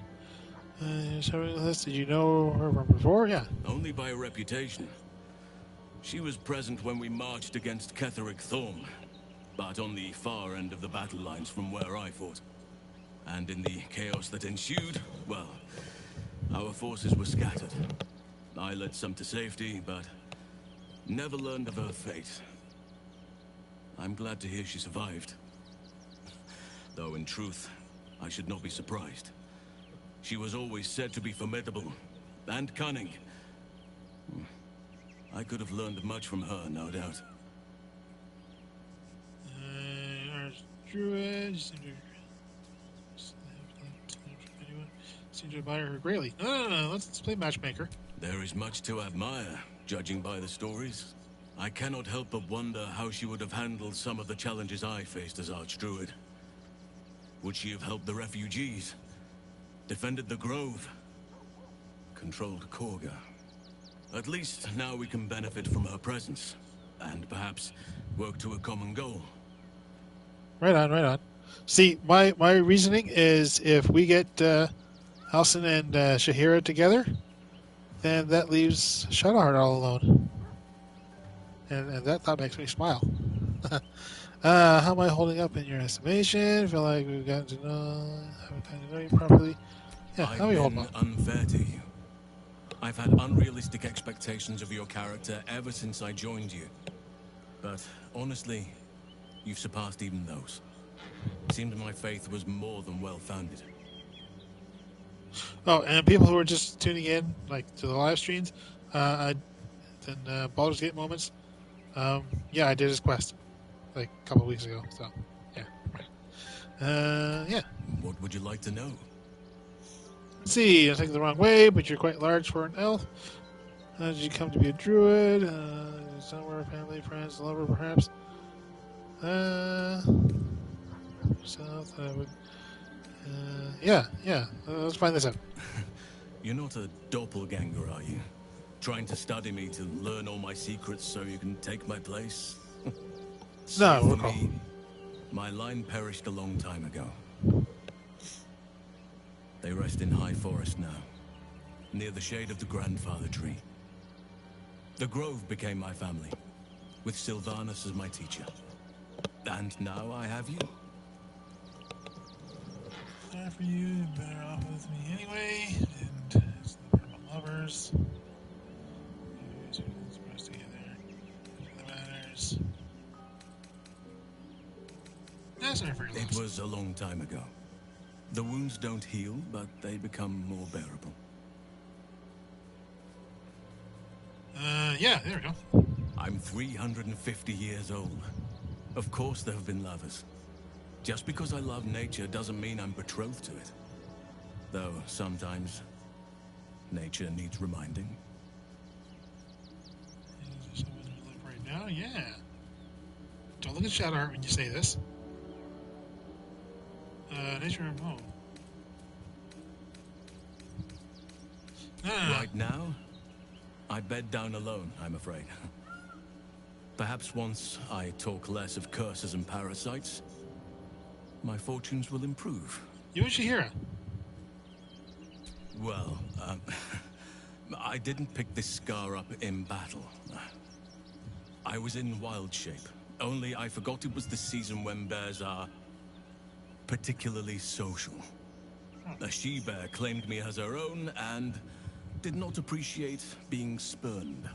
you know her from before? Yeah. Only by reputation. She was present when we marched against Ketheric Thorm, but on the far end of the battle lines from where I fought. And in the chaos that ensued, well, our forces were scattered. I led some to safety, but never learned of her fate. I'm glad to hear she survived. Though in truth, I should not be surprised. She was always said to be formidable and cunning. I could have learned much from her, no doubt. Druid seem to admire her greatly. No. Let's play matchmaker. There is much to admire, judging by the stories. I cannot help but wonder how she would have handled some of the challenges I faced as Archdruid. Would she have helped the refugees? Defended the Grove? Controlled Korga? At least now we can benefit from her presence, and perhaps work to a common goal. Right on. See, my reasoning is if we get Halsin and Jaheira together, then that leaves Shadowheart all alone. And that thought makes me smile. How am I holding up in your estimation? Feel like we've gotten to haven't gotten to know you properly. Yeah, how are we holding up? Unfair to you. I've had unrealistic expectations of your character ever since I joined you. But honestly, you've surpassed even those. Seemed my faith was more than well-founded. Oh, and people who are just tuning in, like to the live streams, Baldur's Gate moments. Yeah, I did his quest like a couple of weeks ago. So, yeah, yeah. What would you like to know? Let's see. I'm taking the wrong way, but you're quite large for an elf. Did you come to be a druid? Somewhere, family, friends, lover, perhaps. South. I would. Yeah. Let's find this out. You're not a doppelganger, are you? Trying to study me to learn all my secrets so you can take my place? No, for recall. me, my line perished a long time ago. They rest in high forest now, near the shade of the grandfather tree. The grove became my family, with Sylvanus as my teacher. And now I have you. Sorry for you, better off with me anyway. And it's the permanent lovers. Supposed together. That matters. Yeah, sorry for your loss. It was a long time ago. The wounds don't heal, but they become more bearable. Yeah, there we go. I'm 350 years old. Of course there have been lovers. Just because I love nature doesn't mean I'm betrothed to it. Though sometimes nature needs reminding. Is there someone who live right now? Yeah. Don't look at Shadowheart when you say this. Nature of home. Right now, I bed down alone, I'm afraid. Perhaps once I talk less of curses and parasites, my fortunes will improve. You and Shihira. Well, I didn't pick this scar up in battle. I was in wild shape. Only I forgot it was the season when bears are particularly social. A she-bear claimed me as her own and did not appreciate being spurned.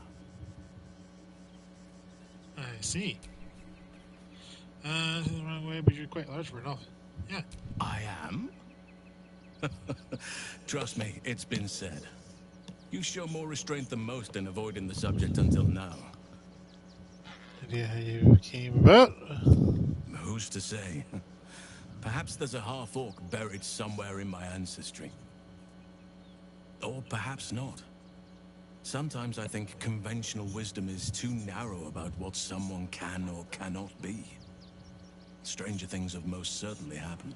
I see. This is the wrong way, but you're quite large for an elf. Yeah. I am? Trust me, it's been said. You show more restraint than most in avoiding the subject until now. Idea how you came about? Who's to say? Perhaps there's a half-orc buried somewhere in my ancestry. Or perhaps not. Sometimes I think conventional wisdom is too narrow about what someone can or cannot be. Stranger things have most certainly happened.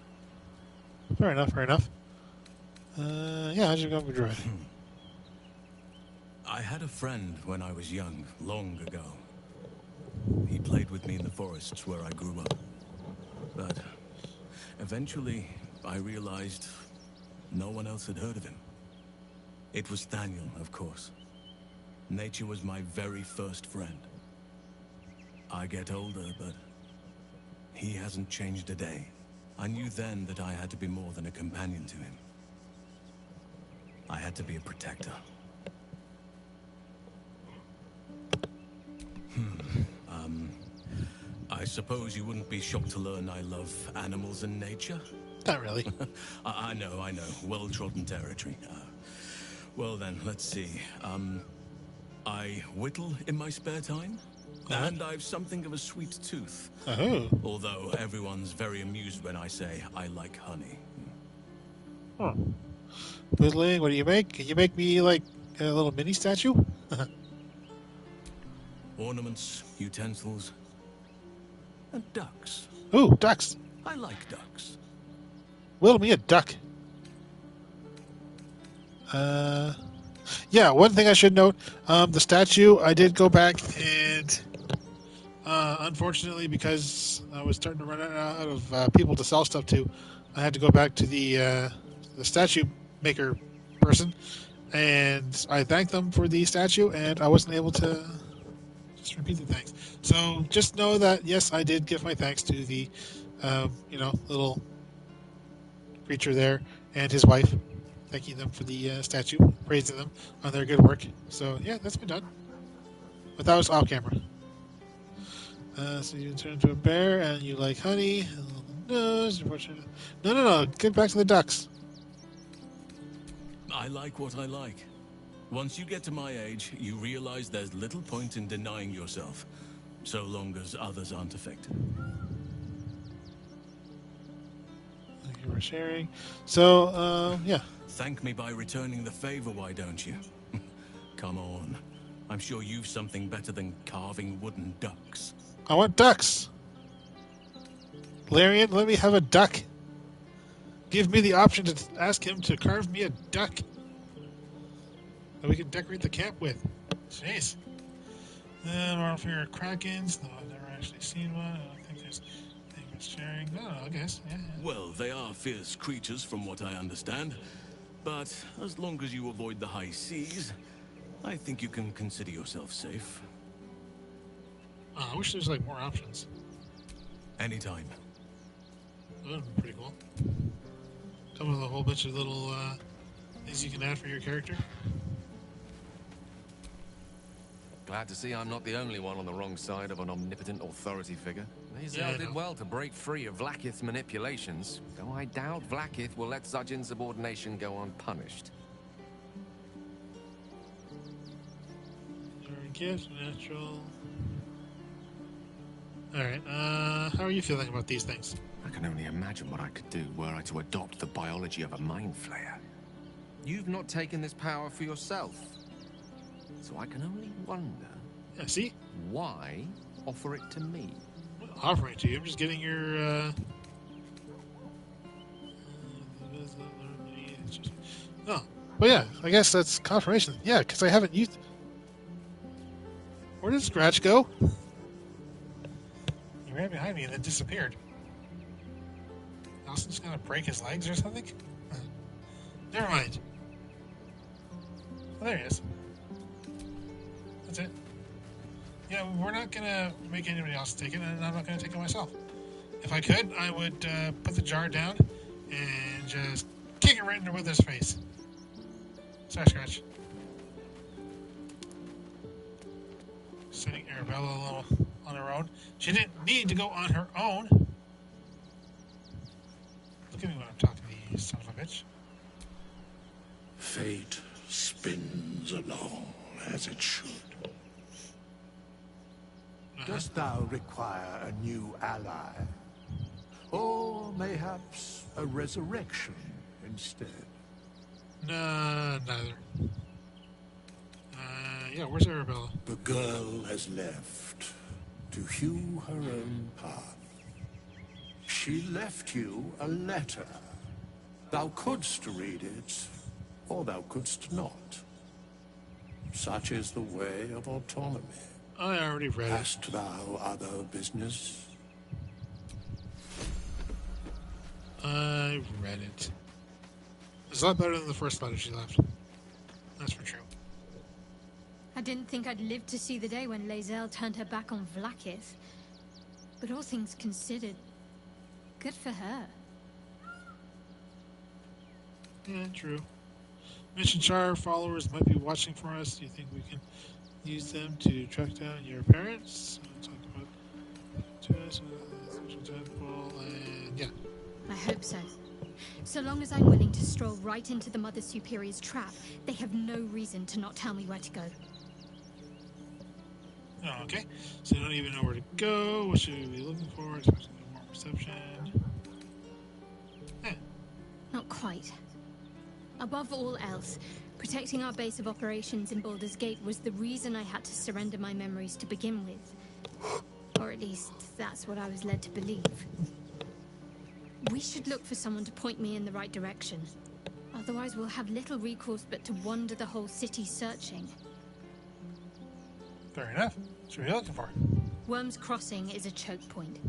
Fair enough. Yeah, how'd you go with Druid? I had a friend when I was young, long ago. He played with me in the forests where I grew up. But eventually, I realized no one else had heard of him. It was Thaniel, of course. Nature was my very first friend. I get older, but he hasn't changed a day. I knew then that I had to be more than a companion to him. I had to be a protector. I suppose you wouldn't be shocked to learn I love animals and nature? Not really. I know. Well-trodden territory. Well then, let's see. I whittle in my spare time, and I've something of a sweet tooth. Oh. Although everyone's very amused when I say I like honey. Huh. Whittling, what do you make? Can you make me like a little mini statue? Ornaments, utensils, and ducks. Ooh, ducks. I like ducks. Whittle me a duck. Yeah, one thing I should note, the statue, I did go back and, unfortunately, because I was starting to run out of people to sell stuff to, I had to go back to the statue maker person, and I thanked them for the statue, and I wasn't able to just repeat the thanks. So just know that, yes, I did give my thanks to the, little creature there and his wife. Thanking them for the statue, praising them on their good work. So, yeah, that's been done. But that was off camera. So you turn into a bear and you like honey. A little nose. No. Get back to the ducks. I like what I like. Once you get to my age, you realize there's little point in denying yourself, so long as others aren't affected. Thank you for sharing. So, yeah. Thank me by returning the favor, why don't you? Come on. I'm sure you've something better than carving wooden ducks. I want ducks. Larian, let me have a duck. Give me the option to ask him to carve me a duck that we can decorate the camp with. Jeez. More for your krakens. No, I've never actually seen one. I don't think there's anything worth sharing. No, I guess. Yeah. Well, they are fierce creatures from what I understand. But as long as you avoid the high seas, I think you can consider yourself safe. Oh, I wish there was like more options. Anytime. That would be pretty cool. Come with a whole bunch of little things you can add for your character. Glad to see I'm not the only one on the wrong side of an omnipotent authority figure. Lae'zel did well to break free of Vlaakith's manipulations, though I doubt Vlaakith will let such insubordination go unpunished. Gift, natural. Alright, how are you feeling about these things? I can only imagine what I could do were I to adopt the biology of a mind flayer. You've not taken this power for yourself. So I can only wonder... Yeah, see? Why offer it to me? I'm not offering it to you, I'm just getting your, Oh, well yeah, I guess that's confirmation. Yeah, because I haven't used... Where did Scratch go? He ran behind me and then disappeared. Austin's gonna break his legs or something? Never mind. Oh, there he is. That's it. Yeah, we're not gonna make anybody else take it, and I'm not gonna take it myself. If I could, I would put the jar down and just kick it right into Wither's face. Sorry, Scratch. Sending Arabella a little on her own. She didn't need to go on her own. Look at me when I'm talking to you, son of a bitch. Fate spins along as it should. Dost thou require a new ally? Or mayhaps a resurrection instead? No, neither. Yeah, where's Arabella? The girl has left to hew her own path. She left you a letter. Thou couldst read it, or thou couldst not. Such is the way of autonomy. I already read it. Hast thou other business? I read it. It's a lot better than the first letter she left. That's for true. I didn't think I'd live to see the day when Lae'zel turned her back on Vlaakith. But all things considered, good for her. Yeah, true. Mission Char followers might be watching for us. Do you think we can use them to track down your parents? Talk about social temple, and yeah. I hope so. So long as I'm willing to stroll right into the Mother Superior's trap, they have no reason to not tell me where to go. Oh, okay. So you don't even know where to go. What should we be looking for? Especially more perception. Not quite. Above all else, protecting our base of operations in Baldurs Gate was the reason I had to surrender my memories to begin with. Or at least, that's what I was led to believe. We should look for someone to point me in the right direction. Otherwise, we'll have little recourse but to wander the whole city searching. Fair enough. That's what you're looking for. Worm's Crossing is a choke point.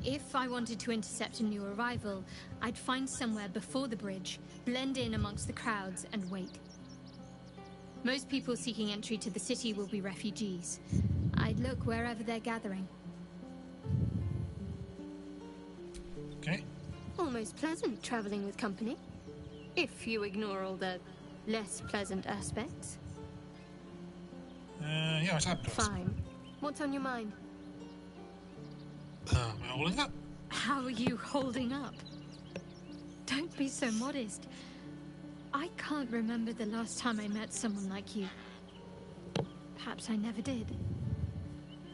If I wanted to intercept a new arrival, I'd find somewhere before the bridge, blend in amongst the crowds, and wait. Most people seeking entry to the city will be refugees. I'd look wherever they're gathering. Okay. Almost pleasant traveling with company. If you ignore all the less pleasant aspects. Yeah, what's happened to us? Fine. What's on your mind? Am I holding up? How are you holding up? Don't be so modest. I can't remember the last time I met someone like you. Perhaps I never did.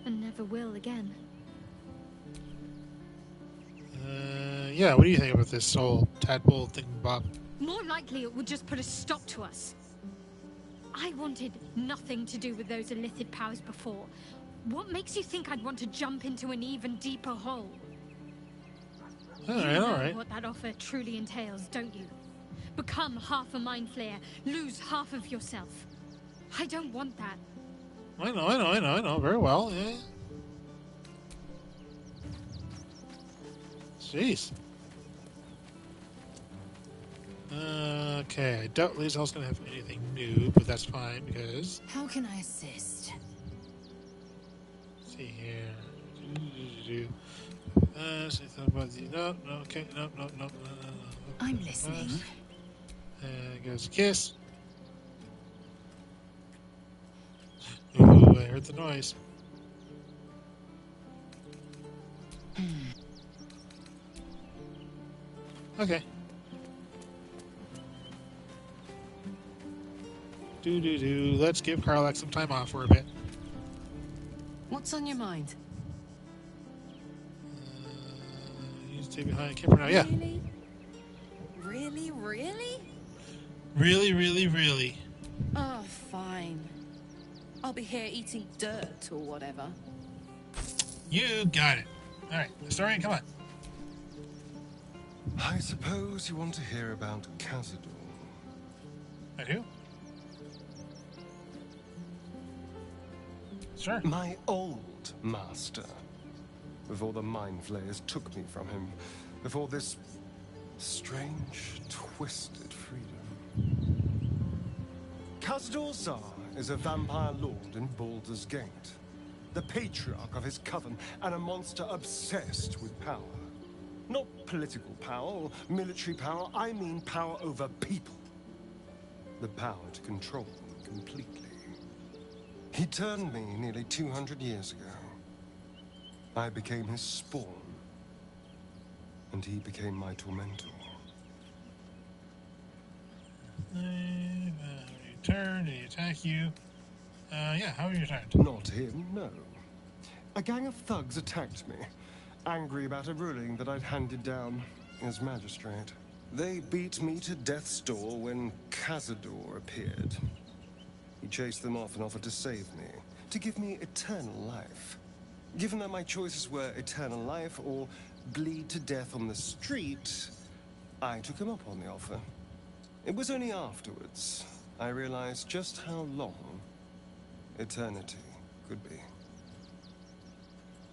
And never will again. Yeah, what do you think about this whole tadpole thing, Bob? More likely it would just put a stop to us. I wanted nothing to do with those illithid powers before. What makes you think I'd want to jump into an even deeper hole? You know what that offer truly entails, don't you? Become half a mind flayer, lose half of yourself. I don't want that. I know, very well, yeah. Jeez. Okay, I doubt Lae'zel's gonna have anything new, but that's fine because... How can I assist? Let's see here. Say something about the... No, okay, no. I'm listening. Goes a kiss. Ooh, I heard the noise. Okay. Let's give Karlach some time off for a bit. What's on your mind? You stay behind camera now. Yeah. Really? Really? Oh, fine. I'll be here eating dirt or whatever. You got it. Alright, historian, come on. I suppose you want to hear about Khazad-dûr. I do? Sure. My old master. Before the Mind Flayers took me from him. Before this strange, twisted freedom. Khazad-dûr is a vampire lord in Baldurs Gate. The patriarch of his coven and a monster obsessed with power. Not political power or military power, I mean power over people. The power to control them completely. He turned me nearly 200 years ago. I became his spawn. And he became my tormentor. Turn, did he attack you? Yeah, how are you turned? Not him, no. A gang of thugs attacked me, angry about a ruling that I'd handed down as magistrate. They beat me to death's door when Khazad-dûr appeared. He chased them off and offered to save me, to give me eternal life. Given that my choices were eternal life or bleed to death on the street, I took him up on the offer. It was only afterwards I realized just how long eternity could be.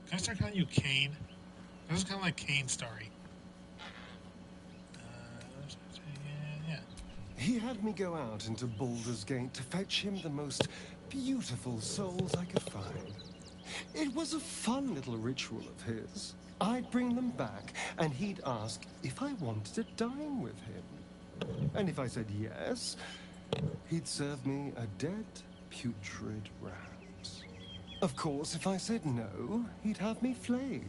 Can I start calling you Kane? This is kind of like Kane's story. Yeah. He had me go out into Baldurs Gate to fetch him the most beautiful souls I could find. It was a fun little ritual of his. I'd bring them back, and he'd ask if I wanted to dine with him. And if I said yes, he'd serve me a dead, putrid rat. Of course, if I said no, he'd have me flayed.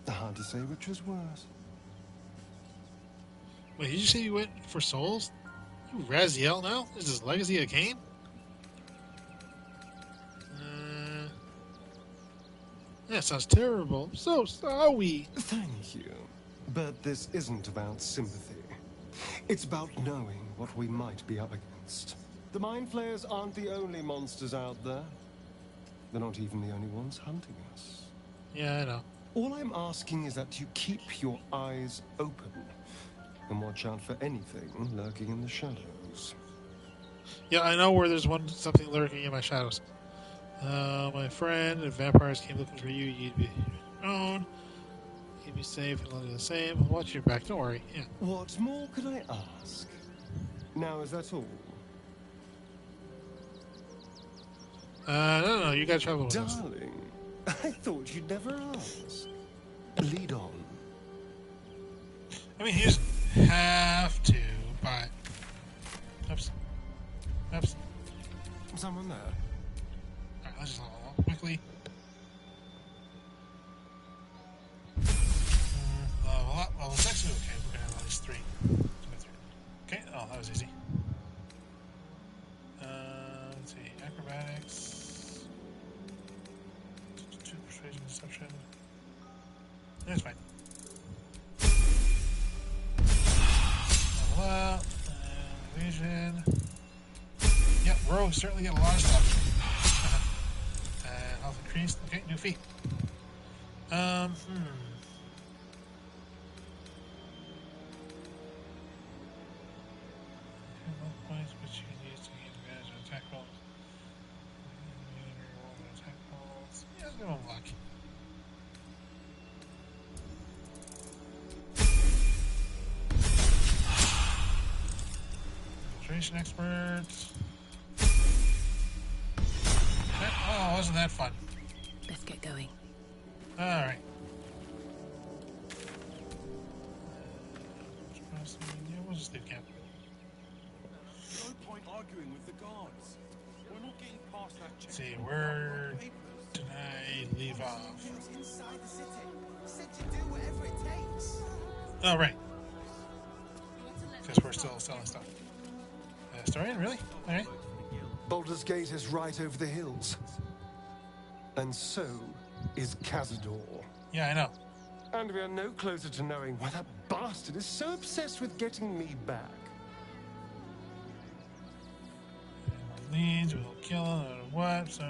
Hard to say which was worse. Wait, did you say you went for souls? You Raziel now? Is this Legacy of Kane? That sounds terrible. So sorry. Thank you. But this isn't about sympathy. It's about knowing what we might be up against. The Mind Flayers aren't the only monsters out there. They're not even the only ones hunting us. Yeah, I know. All I'm asking is that you keep your eyes open and watch out for anything lurking in the shadows. Yeah, I know where there's something lurking in my shadows. My friend, if vampires came looking for you, you'd be known. You'd be safe and look the same. Watch your back, don't worry. Yeah. What more could I ask? Now, is that all? No, you gotta travel with us. Darling, I thought you'd never ask. Lead on. I mean, you just have to, but... Oops. Someone there? Alright, let's just quickly. Deception. That's fine. Level up. Illusion. Yep, rogues certainly get a lot of stuff. Health increased. Okay, new feat. Points which you can use to gain advantage of attack rolls. Attack rolls. Yeah, let's go unlock. Infiltration expert. Oh, wasn't that fun? Let's get going. All right. Yeah, we'll just leave camp. No point arguing with the guards. We're not getting past that check. Let's see, where did I leave off? Inside the city. Said to do whatever it takes. Oh, right. Because we're still selling stuff. Historian, really? All right. Baldurs Gate is right over the hills. And so is Cazador. Yeah, I know. And we are no closer to knowing why that bastard is so obsessed with getting me back. Leads, we'll kill him, or what? So,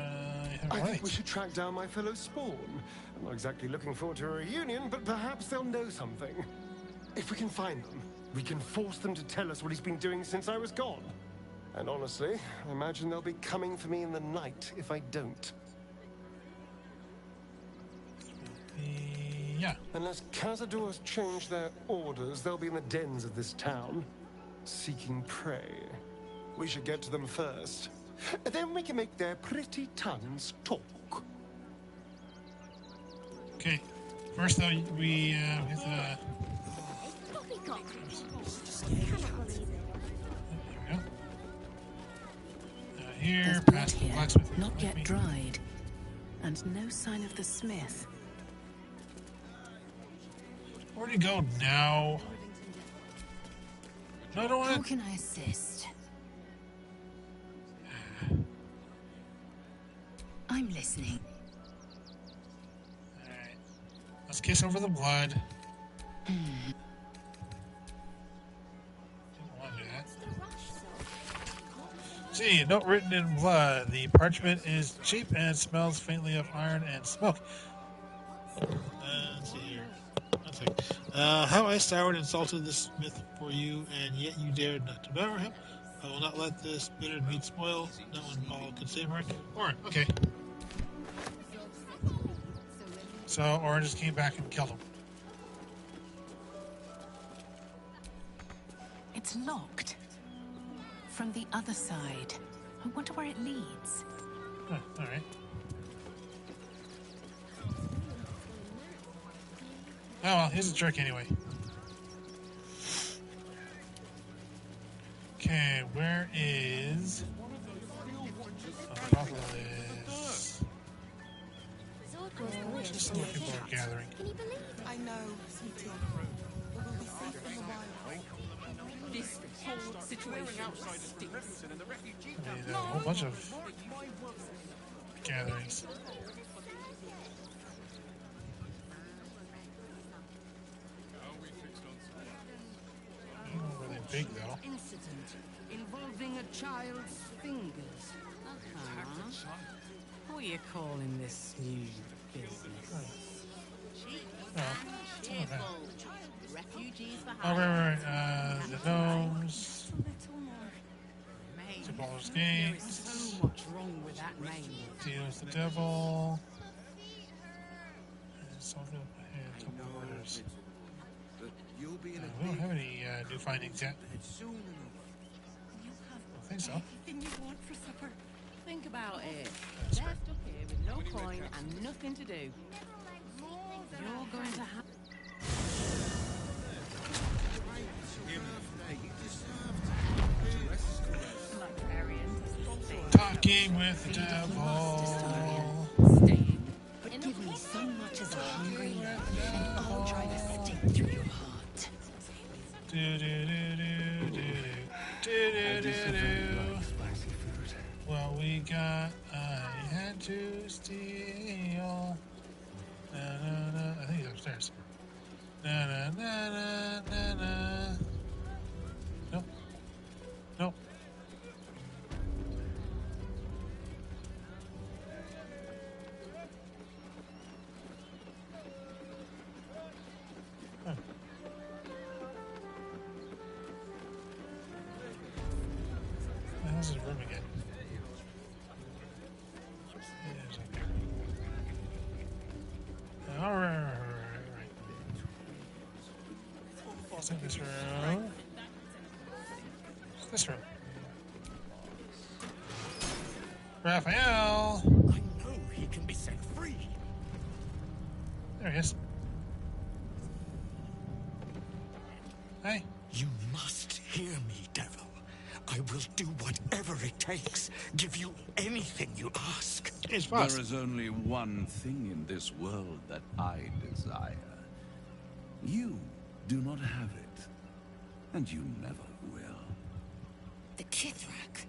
I think we should track down my fellow Spawn. I'm not exactly looking forward to a reunion, but perhaps they'll know something. If we can find them, we can force them to tell us what he's been doing since I was gone. And honestly, I imagine they'll be coming for me in the night if I don't. Yeah. Unless Cazador's changed their orders, they'll be in the dens of this town, seeking prey. We should get to them first. Then we can make their pretty tongues talk. Okay. First, though, we with here, There's blood past the here, blacksmith. not yet dried, and no sign of the smith. Where do you go now? No, I don't want to. How can I assist? I'm listening. Alright. Let's kiss over the blood. Didn't want to do that. See, a note written in blood. The parchment is cheap and smells faintly of iron and smoke. Let's see here. Let's see. How I soured and insulted this smith for you, and yet you dared not devour him. I will not let this bitter meat spoil. No one Paul could save her. Orin, okay. So Orin just came back and killed him. It's locked. From the other side. I wonder where it leads. Huh, all right. Oh well, he's a jerk anyway. Okay, where is... Just some more people are gathering. I know, sweetie. But we'll be safe in a while. This whole situation stinks. There's a whole bunch of gatherings. Really big though. Incident involving a child's fingers. What are you calling this new business? Oh, right. The gnomes. The Baldurs Gate. So much wrong with that name. Deals the devil. And something and a couple orders. We don't have any new findings yet. I don't think so. Everything you want for supper. Think about it. They're stuck here with no coin and nothing to do. You're going to have... Talking with the devil. But give me so much as a hungry look, and I'll drive a stake through your heart. What we got, I had to steal. I think he's upstairs. Na na na na na na. Nope. Nope. Huh. How's his room again? All right. What's in this room? What's this room? Raphael! I know he can be set free. There he is. Hey. You must hear me, devil. I will do whatever it takes. Give you anything you ask. There is only one thing in this world that I desire. You do not have it, and you never will. The Kithrak?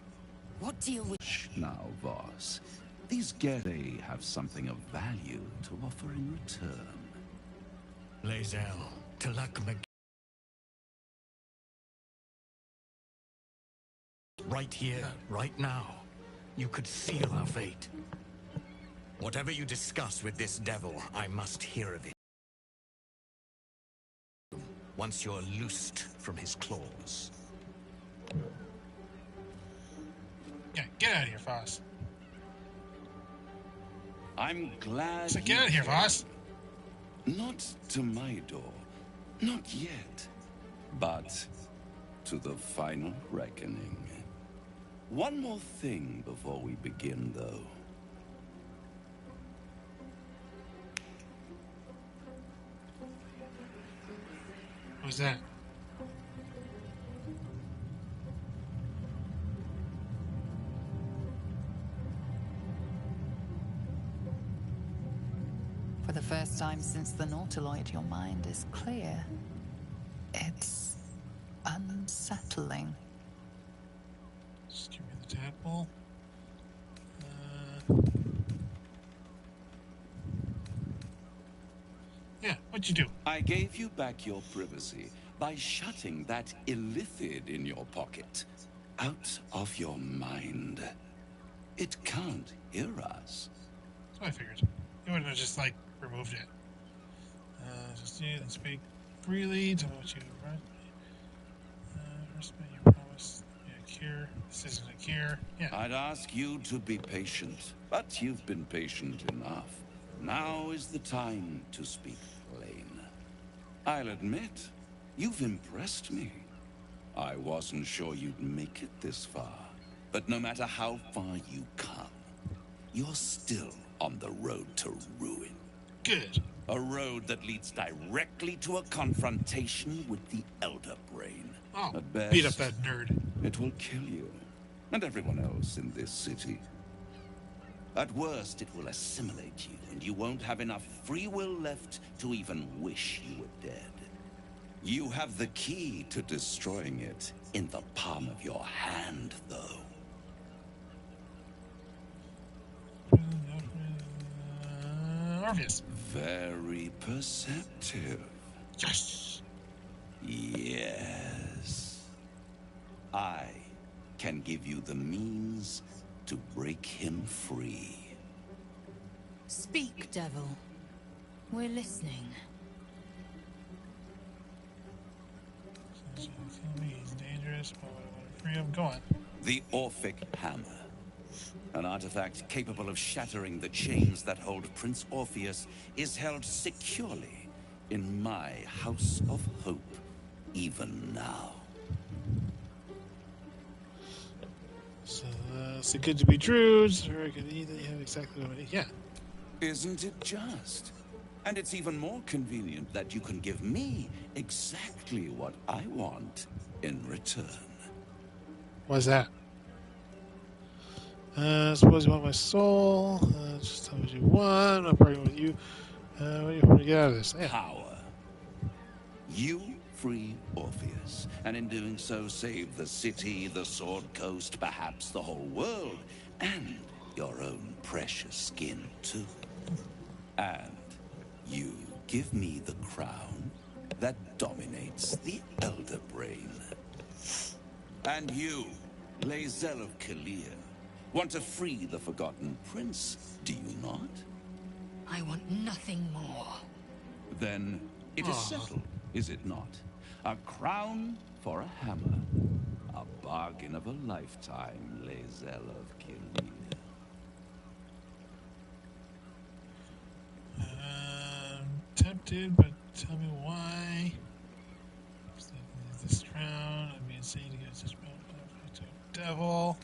What deal with... Shh now, Voss. These Gede have something of value to offer in return. Lae'zel, Telakma. Right here, right now, you could seal our fate. Whatever you discuss with this devil, I must hear of it. Once you're loosed from his claws. Yeah, get out of here, Voss. I'm glad. So get out of here, Voss. Not to my door. Not yet. But to the final reckoning. One more thing before we begin, though. Who's that? For the first time since the Nautiloid, your mind is clear. It's unsettling. Just give me the tadpole. Yeah, what'd you do? I gave you back your privacy by shutting that illithid in your pocket out of your mind. It can't hear us. That's what I figured. You wouldn't have just, like, removed it. Just do and speak freely. Tell me what you write. First man, you promised me a cure. This isn't a cure. Yeah. I'd ask you to be patient, but you've been patient enough. Now is the time to speak plain. I'll admit, you've impressed me. I wasn't sure you'd make it this far, but no matter how far you come, you're still on the road to ruin. Good. A road that leads directly to a confrontation with the Elder Brain. Oh, At best, beat up that nerd. It will kill you, and everyone else in this city. At worst, it will assimilate you, and you won't have enough free will left to even wish you were dead. You have the key to destroying it in the palm of your hand, though. Orpheus. Very perceptive. Yes. Yes. I can give you the means to break him free. Speak, devil. We're listening. He's dangerous, but free him. Go on. The Orphic Hammer. An artifact capable of shattering the chains that hold Prince Orpheus is held securely in my House of Hope, even now. So good to be true. It's very convenient that you have exactly what I need. Yeah. Isn't it just? And it's even more convenient that you can give me exactly what I want in return. What's that? Suppose you want my soul. Just tell me what you want. I'm arguing with you. What do you want to get out of this? Yeah. Power. You free Orpheus, and in doing so save the city, the Sword Coast, perhaps the whole world, and your own precious skin too. And You give me the crown that dominates the Elder Brain. And you, Lae'zel of Kalir, want to free the Forgotten Prince, do you not? I want nothing more. Then it is settled, is it not? A crown for a hammer. A bargain of a lifetime, Lae'zel of Kalir. Tempted, but tell me why. This crown, I'd be insane to get this crown to a devil.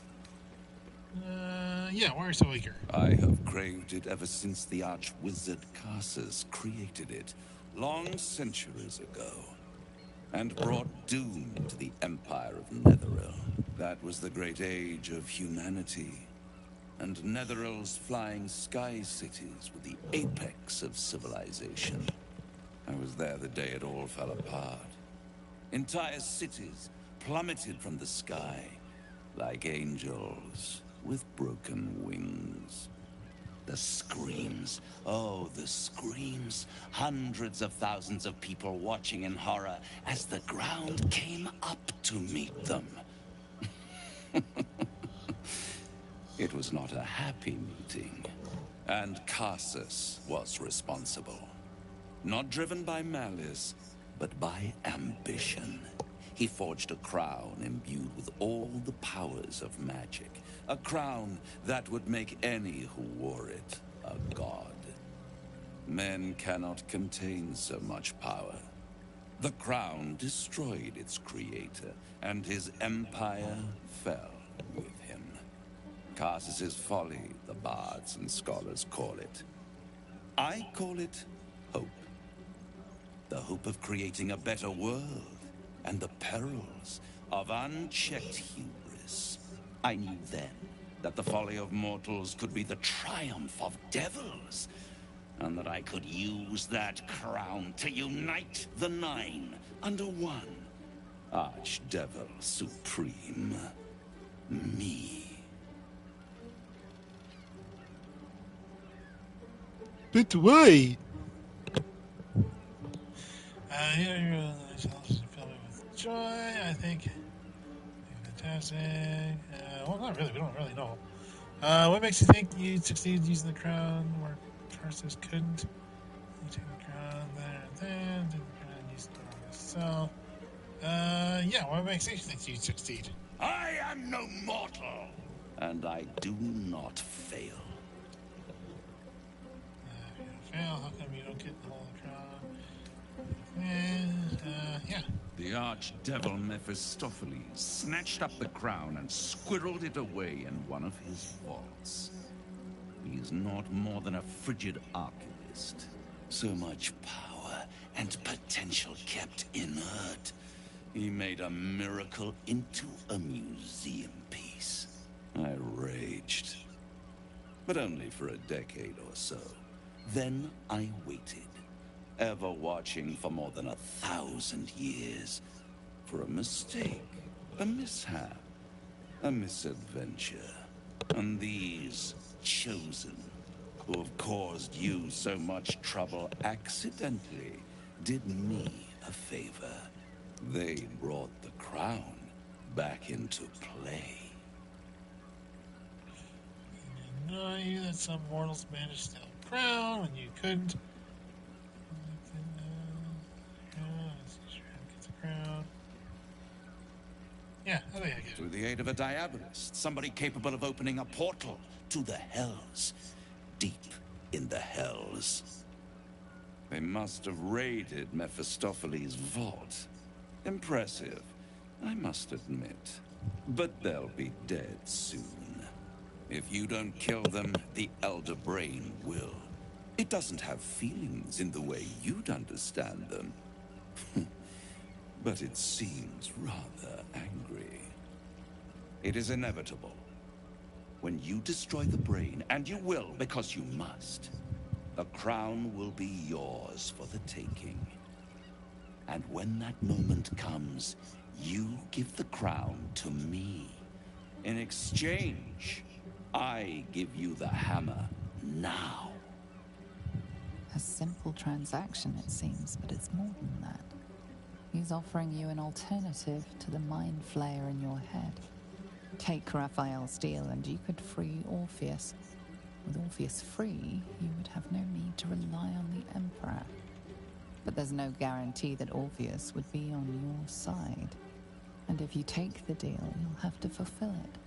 Yeah, why are you so eager? I have craved it ever since the arch-wizard Karsus created it, long centuries ago, and brought doom to the Empire of Netheril. That was the great age of humanity, and Netheril's flying sky cities were the apex of civilization. I was there the day it all fell apart. Entire cities plummeted from the sky, like angels with broken wings. The screams, oh, the screams. Hundreds of thousands of people watching in horror as the ground came up to meet them. It was not a happy meeting, and Karsus was responsible. Not driven by malice, but by ambition. He forged a crown imbued with all the powers of magic. A crown that would make any who wore it a god. Men cannot contain so much power. The crown destroyed its creator, and his empire fell with him. Karsus's folly, the bards and scholars call it. I call it hope. The hope of creating a better world, and the perils of unchecked hubris. I knew then that the folly of mortals could be the triumph of devils, and that I could use that crown to unite the Nine under one. Archdevil Supreme. Me. But why? Here you're fill me with joy, I think. Fantastic. Well, not really. We don't really know. What makes you think you'd succeed using the crown where Karsus couldn't? You take the crown there and then, take the crown, use the crown yourself. Yeah, what makes you think you'd succeed? I am no mortal, and I do not fail. If you don't fail, how come you don't get the whole crown? And, yeah. The archdevil Mephistopheles snatched up the crown and squirreled it away in one of his vaults. He is not more than a frigid archivist. So much power and potential kept inert. He made a miracle into a museum piece. I raged. But only for a decade or so. Then I waited, ever watching for more than 1,000 years. For a mistake, a mishap, a misadventure. And these chosen, who have caused you so much trouble accidentally, did me a favor. They brought the crown back into play. You know you that some mortals managed to steal a crown when you couldn't. Get the crown. Yeah, I think I get it. Through the aid of a diabolist, somebody capable of opening a portal to the Hells. Deep in the Hells. They must have raided Mephistopheles' vault. Impressive, I must admit. But they'll be dead soon. If you don't kill them, the Elder Brain will. It doesn't have feelings in the way you'd understand them. But it seems rather angry. It is inevitable. When you destroy the brain, and you will because you must, the crown will be yours for the taking. And when that moment comes, you give the crown to me. In exchange, I give you the hammer now. Her simple transaction, it seems, but it's more than that. He's offering you an alternative to the mind flayer in your head. Take Raphael's steel and you could free Orpheus. With Orpheus free, you would have no need to rely on the Emperor. But there's no guarantee that Orpheus would be on your side. And if you take the deal, you'll have to fulfill it.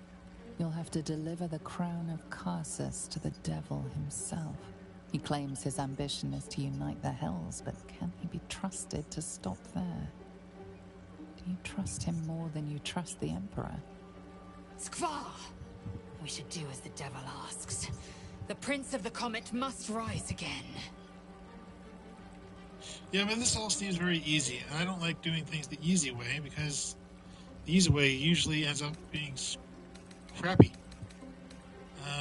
You'll have to deliver the crown of Carsus to the devil himself. He claims his ambition is to unite the Hells, but can he be trusted to stop there? Do you trust him more than you trust the Emperor? Skvar! We should do as the devil asks. The Prince of the Comet must rise again. Yeah, but this all seems very easy. And I don't like doing things the easy way, because the easy way usually ends up being crappy.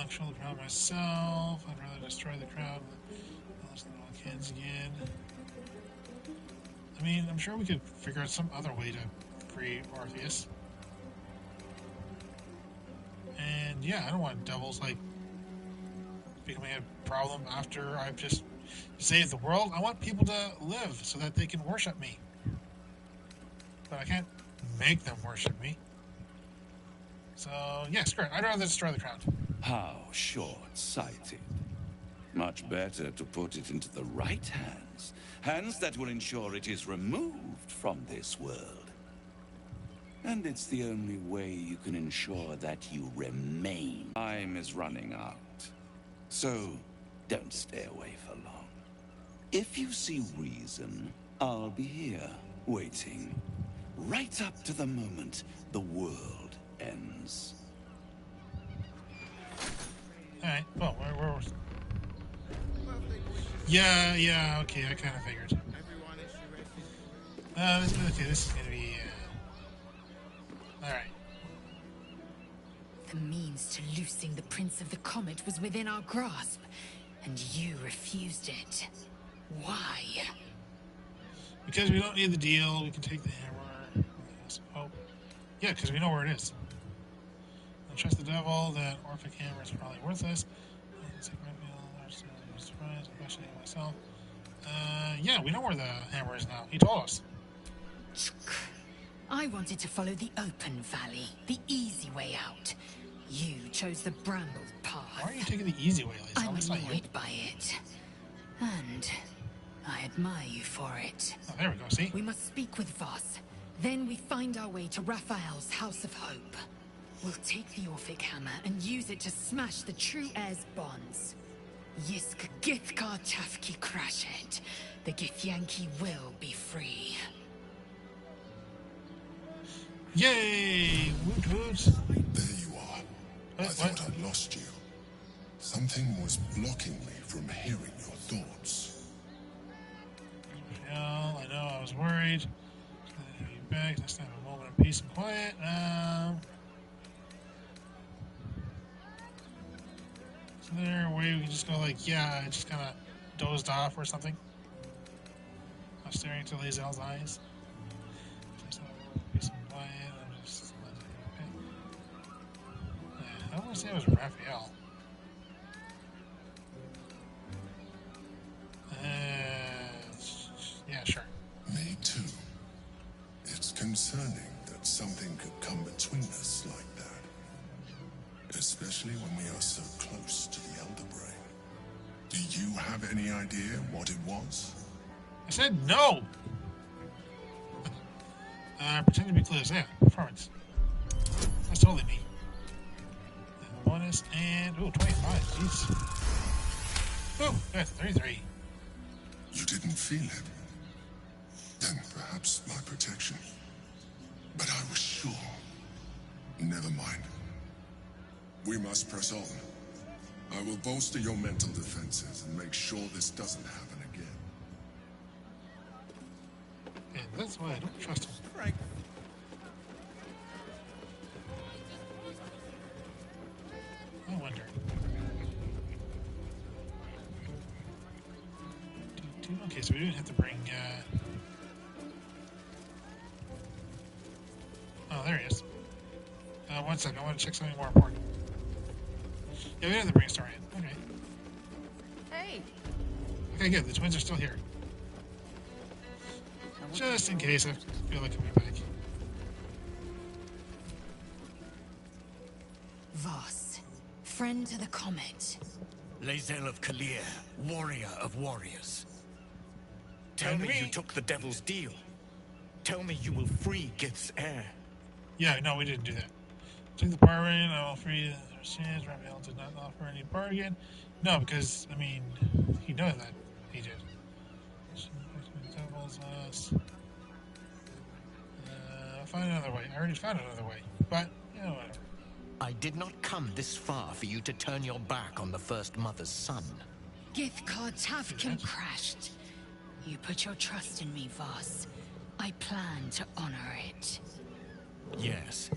Control the crowd myself. I'd rather destroy the crowd than listen to all kids again. I mean, I'm sure we could figure out some other way to free Orpheus. And yeah, I don't want devils like becoming a problem after I've just saved the world. I want people to live so that they can worship me. But I can't make them worship me. So yeah, screw it. I'd rather destroy the crowd. How short-sighted. Much better to put it into the right hands. Hands that will ensure it is removed from this world. And it's the only way you can ensure that you remain. Time is running out. So, don't stay away for long. If you see reason, I'll be here, waiting. Right up to the moment the world ends. Alright, well, where was... Yeah, okay, I kind of figured. Okay, this is gonna be... Alright. The means to loosing the Prince of the Comet was within our grasp, and you refused it. Why? Because we don't need the deal, we can take the hammer. Oh, yeah, because we know where it is. Don't trust the devil, that Orphic hammer is probably worthless. Especially myself. Yeah, we know where the hammer is now. He told us. I wanted to follow the open valley, the easy way out. You chose the brambled path. Why are you taking the easy way, Liz? I'm annoyed by it. And I admire you for it. Oh, there we go, see? We must speak with Voss. Then we find our way to Raphael's House of Hope. We'll take the Orphic hammer and use it to smash the true heir's bonds. Yisk Githkar Tafki Krashet. The Githyanki will be free. Yay! Woot woot! There you are. I thought I'd lost you. Something was blocking me from hearing your thoughts. Well, I know I was worried. Be back. Let's have a moment of peace and quiet. Is there a way we can just go like, yeah, I just kind of dozed off or something? I'm staring into Lae'zel's eyes. Just have a moment of peace and quiet. I'm just I don't want to say it was Raphael. Yeah, sure. Me too. It's concerning that something could come between us like that. Especially when we are so close to the Elder Brain. Do you have any idea what it was? I said no! Pretend to be close. Yeah, performance. That's totally me. Bonus and... Ooh, 25. Jeez. Ooh, that's 33. You didn't feel it? Then perhaps my protection. But I was sure. Never mind. We must press on. I will bolster your mental defenses and make sure this doesn't happen again. And that's why I don't trust him. Frank. I wonder. Okay, so we didn't have to bring, Oh, there he is. 1 second, I want to check something more important. Yeah, we didn't have to bring a story in. Okay. Hey, Okay, good. The twins are still here. Just in case I feel like coming back. Voss, friend to the comet. Lae'zel of Kalir, warrior of warriors. Tell me you took the devil's deal. Tell me you will free Gith's heir. Yeah, no, we didn't do that. Took the bargain, I will free the sins. Raphael did not offer any bargain. No, because, I mean, he knows that. He did. Devil's I'll find another way. I already found another way. But, you know, whatever. I did not come this far for you to turn your back on the First Mother's son. Gith gods have crashed. You put your trust in me, Voss. I plan to honor it. Yes,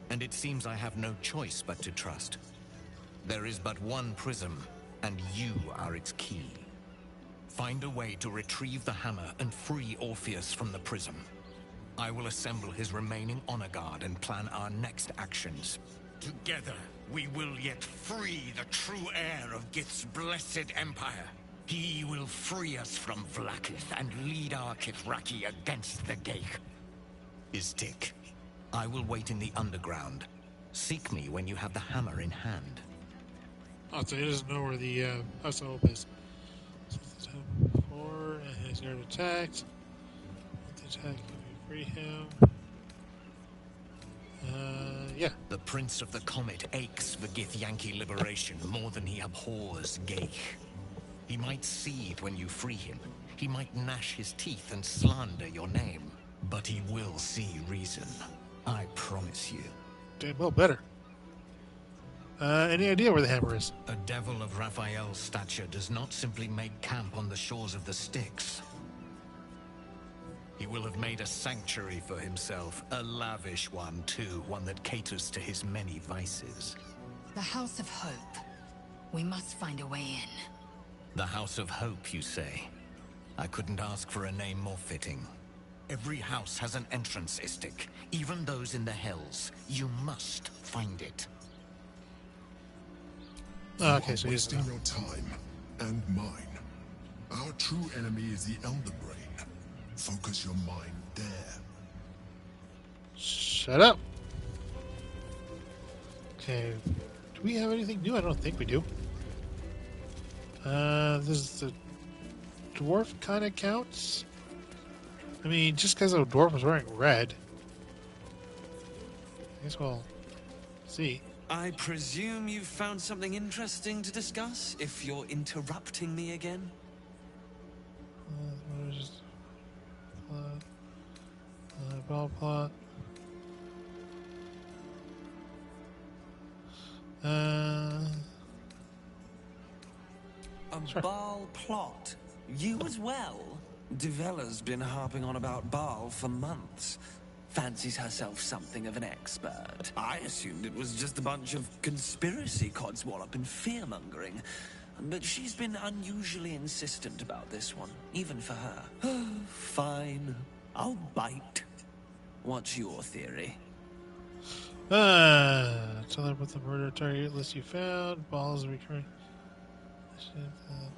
and it seems I have no choice but to trust. There is but one prism, and you are its key. Find a way to retrieve the hammer and free Orpheus from the prism. I will assemble his remaining honor guard and plan our next actions. Together, we will yet free the true heir of Gith's blessed empire. He will free us from Vlaakith and lead our Kithraki against the Gate. Istik, I will wait in the underground. Seek me when you have the hammer in hand. Oh, so he doesn't know where the house of hope is. Four, and his guard attacked. With the attack, if you free him. Yeah. The Prince of the Comet aches for Githyanki liberation more than he abhors Gate. He might seethe when you free him. He might gnash his teeth and slander your name. But he will see reason. I promise you. Damn well better. Any idea where the hammer is? A devil of Raphael's stature does not simply make camp on the shores of the Styx. He will have made a sanctuary for himself, a lavish one too, one that caters to his many vices. The House of Hope. We must find a way in. The House of Hope, you say? I couldn't ask for a name more fitting. Every house has an entrance, Istik. Even those in the Hells. You must find it. Okay, so he's wasting your time and mine. Our true enemy is the Elder Brain. Focus your mind there. Shut up. Okay. Do we have anything new? I don't think we do. This is the dwarf kind of counts. I mean, just because the dwarf was wearing red. I guess we'll see. I presume you've found something interesting to discuss, if you're interrupting me again? Ball plot. A Baal plot? You as well? Devella's been harping on about Baal for months. Fancies herself something of an expert. I assumed it was just a bunch of conspiracy codswallop and fear-mongering. But she's been unusually insistent about this one, even for her. Fine. I'll bite. What's your theory? Tell her what the murder target list you found. Balls recurring.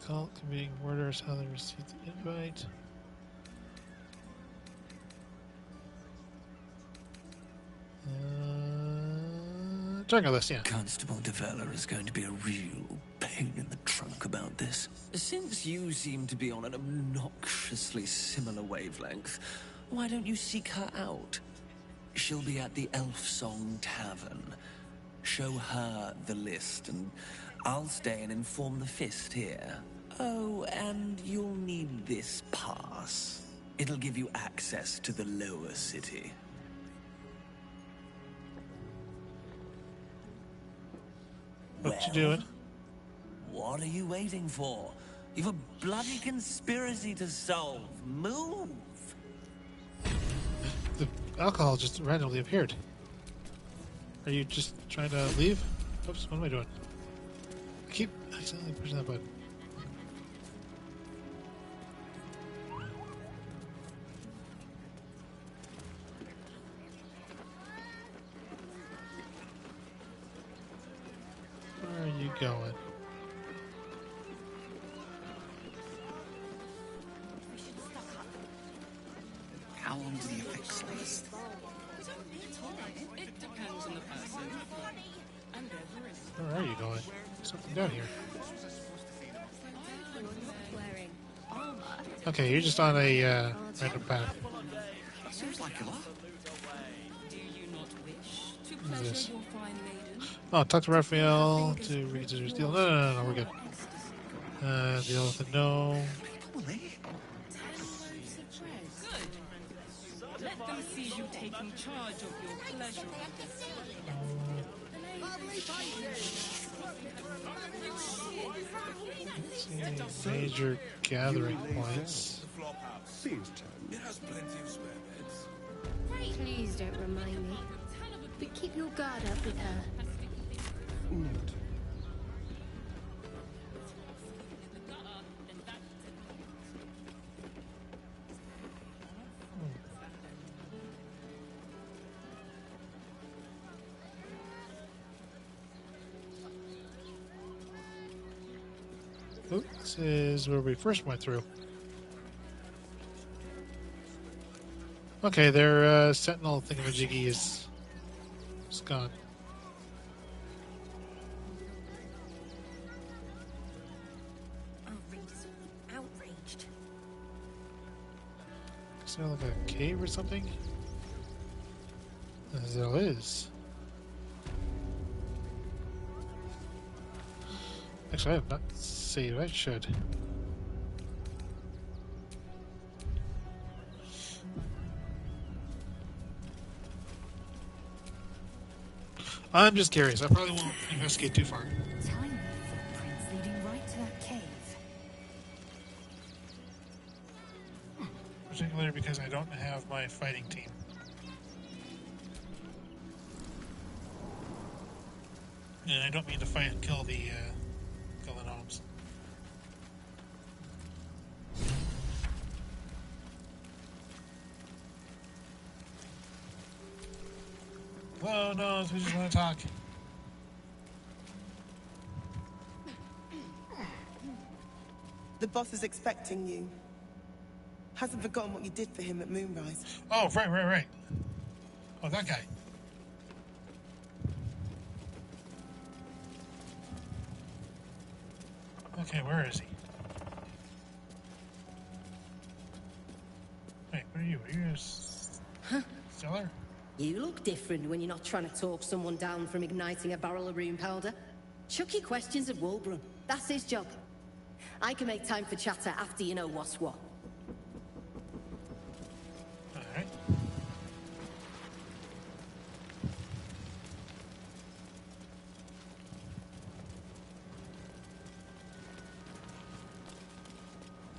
Cult committing murders, how they received the invite. Target list, yeah. Constable Devella is going to be a real pain in the trunk about this. Since you seem to be on an obnoxiously similar wavelength, why don't you seek her out? She'll be at the Elf Song Tavern. Show her the list, and I'll stay and inform the Fist here. Oh, and you'll need this pass. It'll give you access to the lower city. What you doing? What are you waiting for? You've a bloody conspiracy to solve. Move! The alcohol just randomly appeared. Are you just trying to leave? Oops, what am I doing? I keep accidentally pushing that button. Where are you going? long do the effects last? It depends on the person. And Where are you going? Something down here. Okay, you're just on a random path. That seems like a lot. do you not wish to What is pleasure this? your fine maiden? Oh, talk to Raphael to read his deal. No, we're good. The elephant, no. Good. Let them see you taking charge of your pleasure. Major gathering points. It has plenty of spare beds. Please don't remind me. But keep your guard up with her. Note. Oh, this is where we first went through. Okay, their sentinel thingamajiggy is gone. Outraged. Is there like a cave or something? There is. Actually, I have not saved. I should. I'm just curious. I probably won't investigate too far. Tiny footprints leading right to that cave. Particularly because I don't have my fighting team. And I don't mean to fight and kill the gnomes. Hello, gnomes. We just want to talk. The boss is expecting you. Hasn't forgotten what you did for him at Moonrise. Oh, right. Oh, that guy. Okay, where is he? Wait, what are you? Are you a seller? You look different when you're not trying to talk someone down from igniting a barrel of rune powder. Chuck your questions at Wolbrum. That's his job. I can make time for chatter after you know what's what. Alright.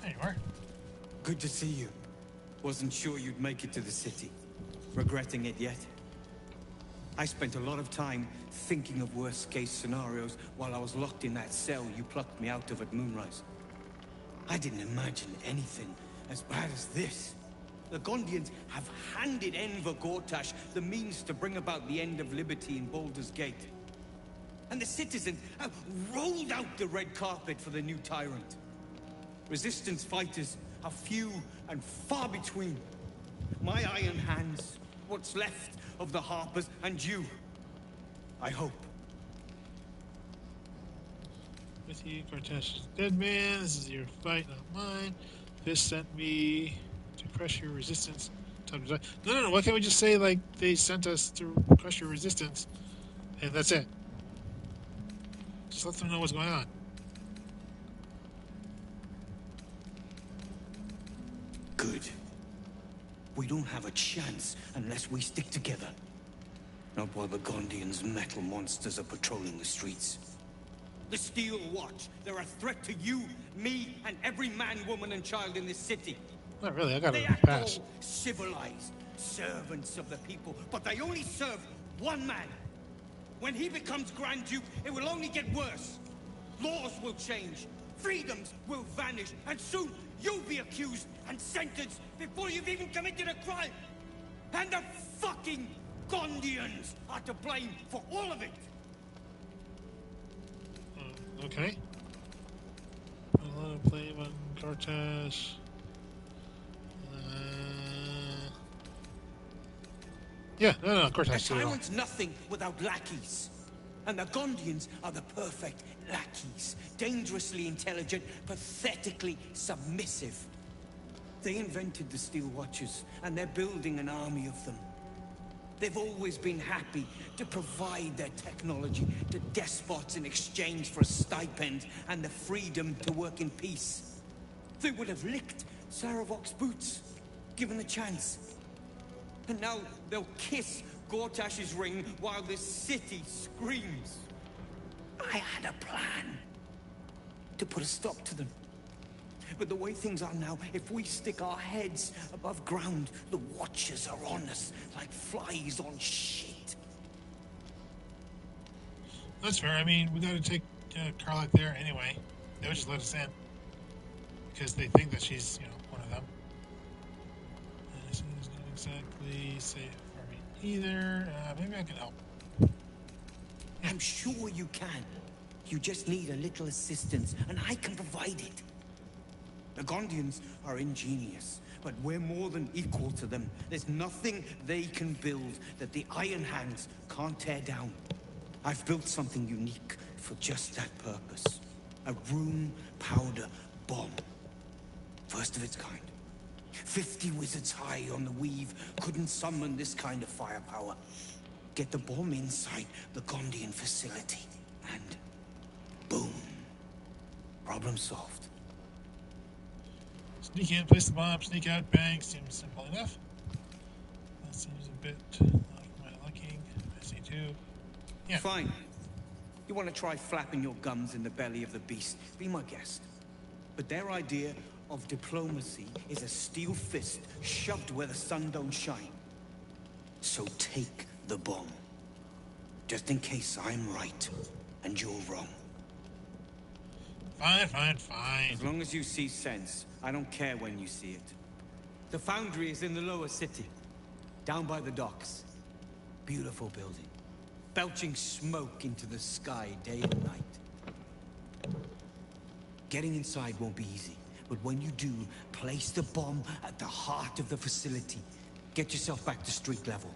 There you are. Good to see you. Wasn't sure you'd make it to the city. Regretting it yet? I spent a lot of time thinking of worst-case scenarios while I was locked in that cell you plucked me out of at Moonrise. I didn't imagine anything as bad as this. The Gondians have handed Enver Gortash the means to bring about the end of liberty in Baldurs Gate. And the citizens have rolled out the red carpet for the new tyrant. Resistance fighters are few and far between. My iron hands, what's left of the Harpers, and you. I hope. With you, Cortesh's dead man. This is your fight, not mine. This sent me to crush your resistance. Time to die. No. Why can't we just say, like, they sent us to crush your resistance, and that's it? Just let them know what's going on. Good. We don't have a chance unless we stick together. Not while the Gondians' metal monsters are patrolling the streets. The Steel Watch, they're a threat to you, me, and every man, woman, and child in this city. Not really, I got They a act pass. all civilized, servants of the people, but they only serve one man. When he becomes Grand Duke, it will only get worse. Laws will change, freedoms will vanish, and soon you'll be accused and sentenced before you've even committed a crime. And the fucking Gondians are to blame for all of it. Okay. A lot of blame on Cortesh. Yeah, no, of course I A see it all. tyrant's nothing without lackeys. And the Gondians are the perfect lackeys. Dangerously intelligent, pathetically submissive. They invented the Steel Watchers, and they're building an army of them. They've always been happy to provide their technology to despots in exchange for a stipend and the freedom to work in peace. They would have licked Saravok's boots, given a chance. And now they'll kiss Gortash's ring while this city screams. I had a plan to put a stop to them. But the way things are now, if we stick our heads above ground, the Watchers are on us like flies on shit. That's fair. I mean, we gotta take Carlock there anyway. They would just let us in. Because they think that she's, one of them. This is not exactly safe for me either. Maybe I can help. I'm sure you can. You just need a little assistance, and I can provide it. The Gondians are ingenious, but we're more than equal to them. There's nothing they can build that the Iron Hands can't tear down. I've built something unique for just that purpose. A room powder bomb. First of its kind. 50 wizards high on the weave couldn't summon this kind of firepower. Get the bomb inside the Gondian facility, and boom. Problem solved. Sneak in, place the bomb, sneak out, bang. Seems simple enough. That seems a bit off my liking. I see too. Yeah. Fine. You want to try flapping your gums in the belly of the beast? Be my guest. But their idea of diplomacy is a steel fist shoved where the sun don't shine. So take the bomb. Just in case I'm right and you're wrong. Fine. As long as you see sense, I don't care when you see it. The foundry is in the lower city, down by the docks. Beautiful building, belching smoke into the sky day and night. Getting inside won't be easy, but when you do, place the bomb at the heart of the facility. Get yourself back to street level.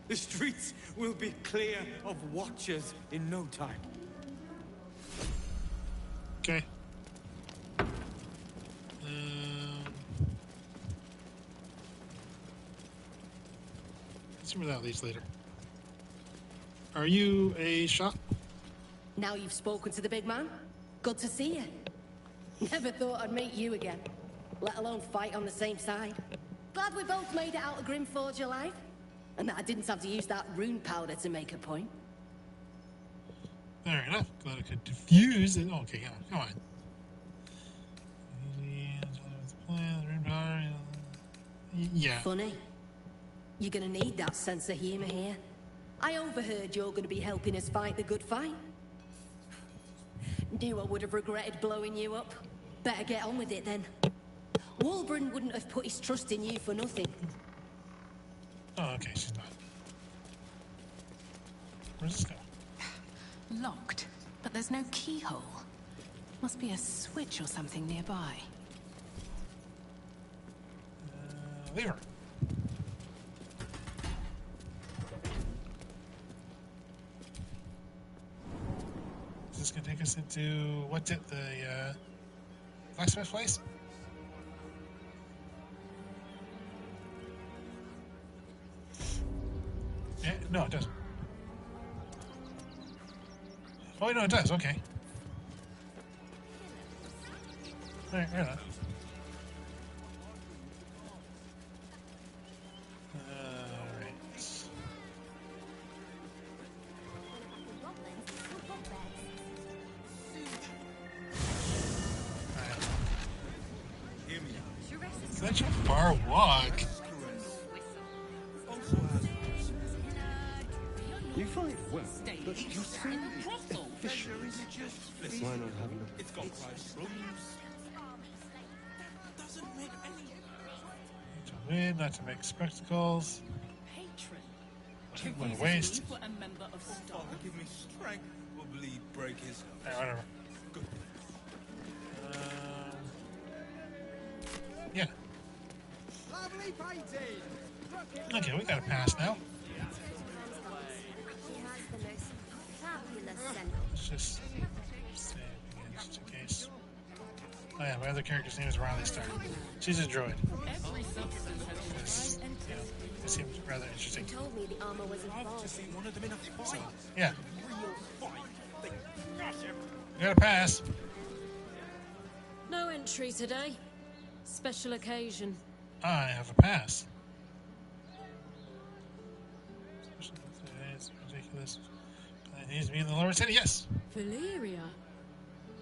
The streets will be clear of Watchers in no time. Okay. Let's see where that leads later. Are you a shop? Now you've spoken to the big man? Good to see you. Never thought I'd meet you again, let alone fight on the same side. Glad we both made it out of Grimforge alive, and that I didn't have to use that rune powder to make a point. Fair enough. Glad I could diffuse it. Okay, come on. Yeah. Funny. You're gonna need that sense of humor here. I overheard you're gonna be helping us fight the good fight. Knew I would have regretted blowing you up. Better get on with it then. Wulbren wouldn't have put his trust in you for nothing. Oh, okay, she's not. Where's this go? Locked, but there's no keyhole. Must be a switch or something nearby. Lever. Is this gonna take us into what's it? The blacksmith place? Yeah, no, it doesn't. Oh, no, it does. Okay. All right, enough. Such a far walk. You fight well, but you seem efficient. Why not have a look? It's got private rooms. Doesn't make any. To win, not to make spectacles. Patron. What a waste. For a member of Star. Give me strength. Will bleed break his. Whatever. Good. Yeah. Lovely painting. Okay, we got a pass now. Let's just save again, just in case. Oh yeah, my other character's name is Riley Stark. She's a droid. Because, you know, it seems rather interesting. Told me the armor was involved. So, yeah. You got a pass. No entry today. Special occasion. I have a pass. It's ridiculous. It needs to be in the lower city, yes. Valyria?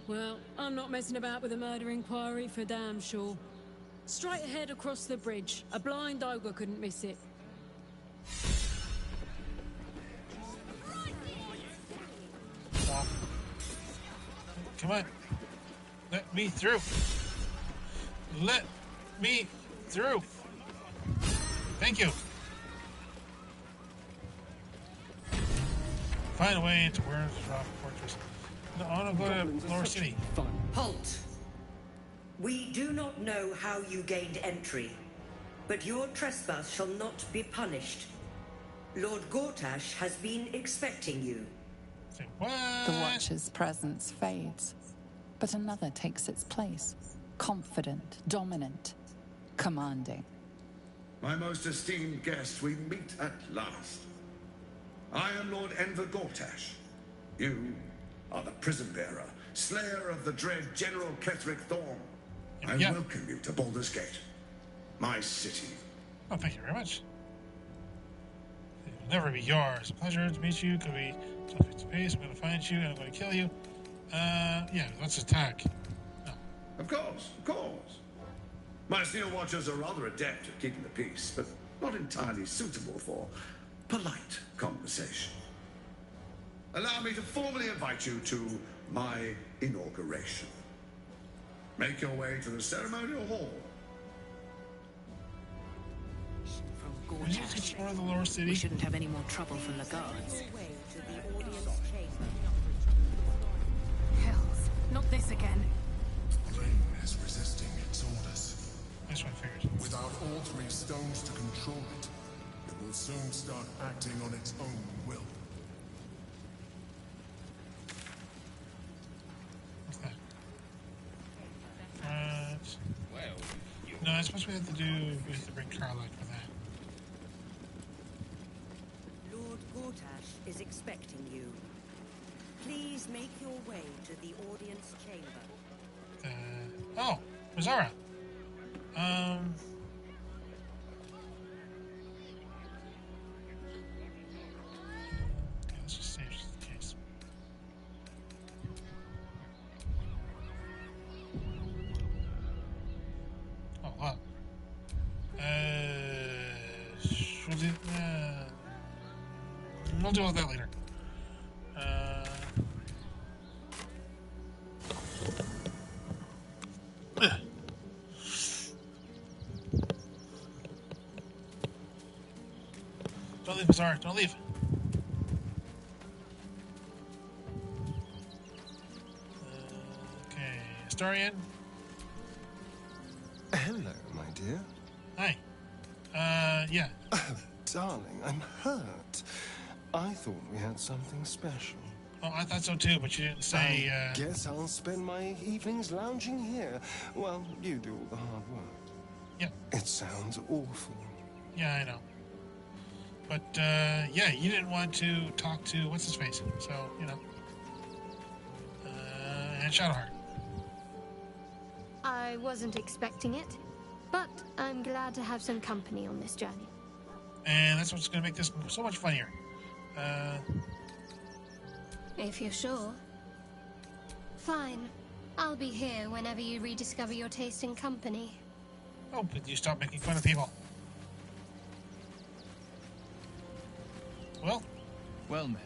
Well, I'm not messing about with a murder inquiry for damn sure. Straight ahead across the bridge. A blind ogre couldn't miss it. Come on. Let me through. Let me through. Thank you. Find a way into Worm's Rock Fortress. No, I want to go to Lower City. Halt! We do not know how you gained entry, but your trespass shall not be punished. Lord Gortash has been expecting you. The Watcher's presence fades, but another takes its place. Confident, dominant, commanding. My most esteemed guest, we meet at last. I am Lord Enver Gortash. You are the prison bearer, slayer of the dread General Ketheric Thorm. I welcome you to Baldurs Gate, my city. Oh, thank you very much. It will never be yours. A pleasure to meet you. Could be face to face. I'm going to find you and I'm going to kill you. Yeah, let's attack. No. Of course, of course. My steel watchers are rather adept at keeping the peace, but not entirely suitable for polite conversation. Allow me to formally invite you to my inauguration. Make your way to the ceremonial hall. From Gortash. We shouldn't have any more trouble from the guards. Hells, not this again. Rain is resisting its orders. That's what I figured. Without all three stones to control it, it will soon start acting on its own will. What's that? No, I suppose we have to bring Karlak for that. Lord Gortash is expecting you. Please make your way to the audience chamber. Oh, Mazara. Okay, let's just save just in case. Oh, wow. We'll deal with that later. Don't leave, Bazaar. Don't leave. Okay, Astarian. Hello, my dear. Hi. Yeah. Oh, darling, I'm hurt. I thought we had something special. Oh, I thought so too, but you didn't say, I guess I'll spend my evenings lounging here while you do all the hard work. Yeah. It sounds awful. Yeah, I know. But, yeah, you didn't want to talk to what's-his-face, so, you know. And Shadowheart. I wasn't expecting it, but I'm glad to have some company on this journey. And that's what's going to make this so much funnier. If you're sure. Fine. I'll be here whenever you rediscover your taste in company. Oh, but you stop making fun of people. Well? Well met.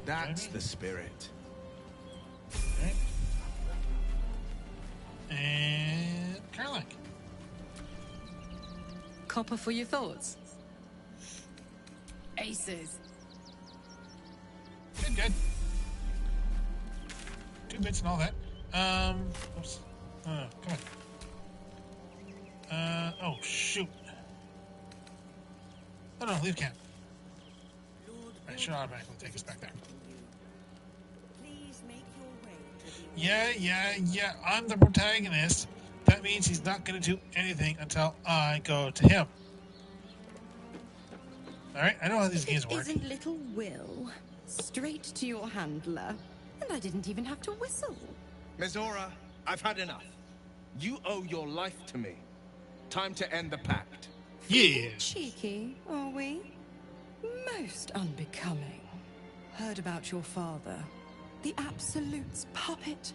That's the spirit. Okay. And Karlak. Copper for your thoughts. Aces. Good, good. 2 bits and all that. Oops. Oh, come on. Oh, shoot. Oh no, leave camp. Lord Right, should automatically take us back there. Please make your way to the Yeah. I'm the protagonist. That means he's not going to do anything until I go to him. Alright, I know how these games work. Isn't little Will straight to your handler? And I didn't even have to whistle. Mizora, I've had enough. You owe your life to me. Time to end the pact. Yeah. Cheeky, are we? Most unbecoming. Heard about your father. The Absolute's puppet.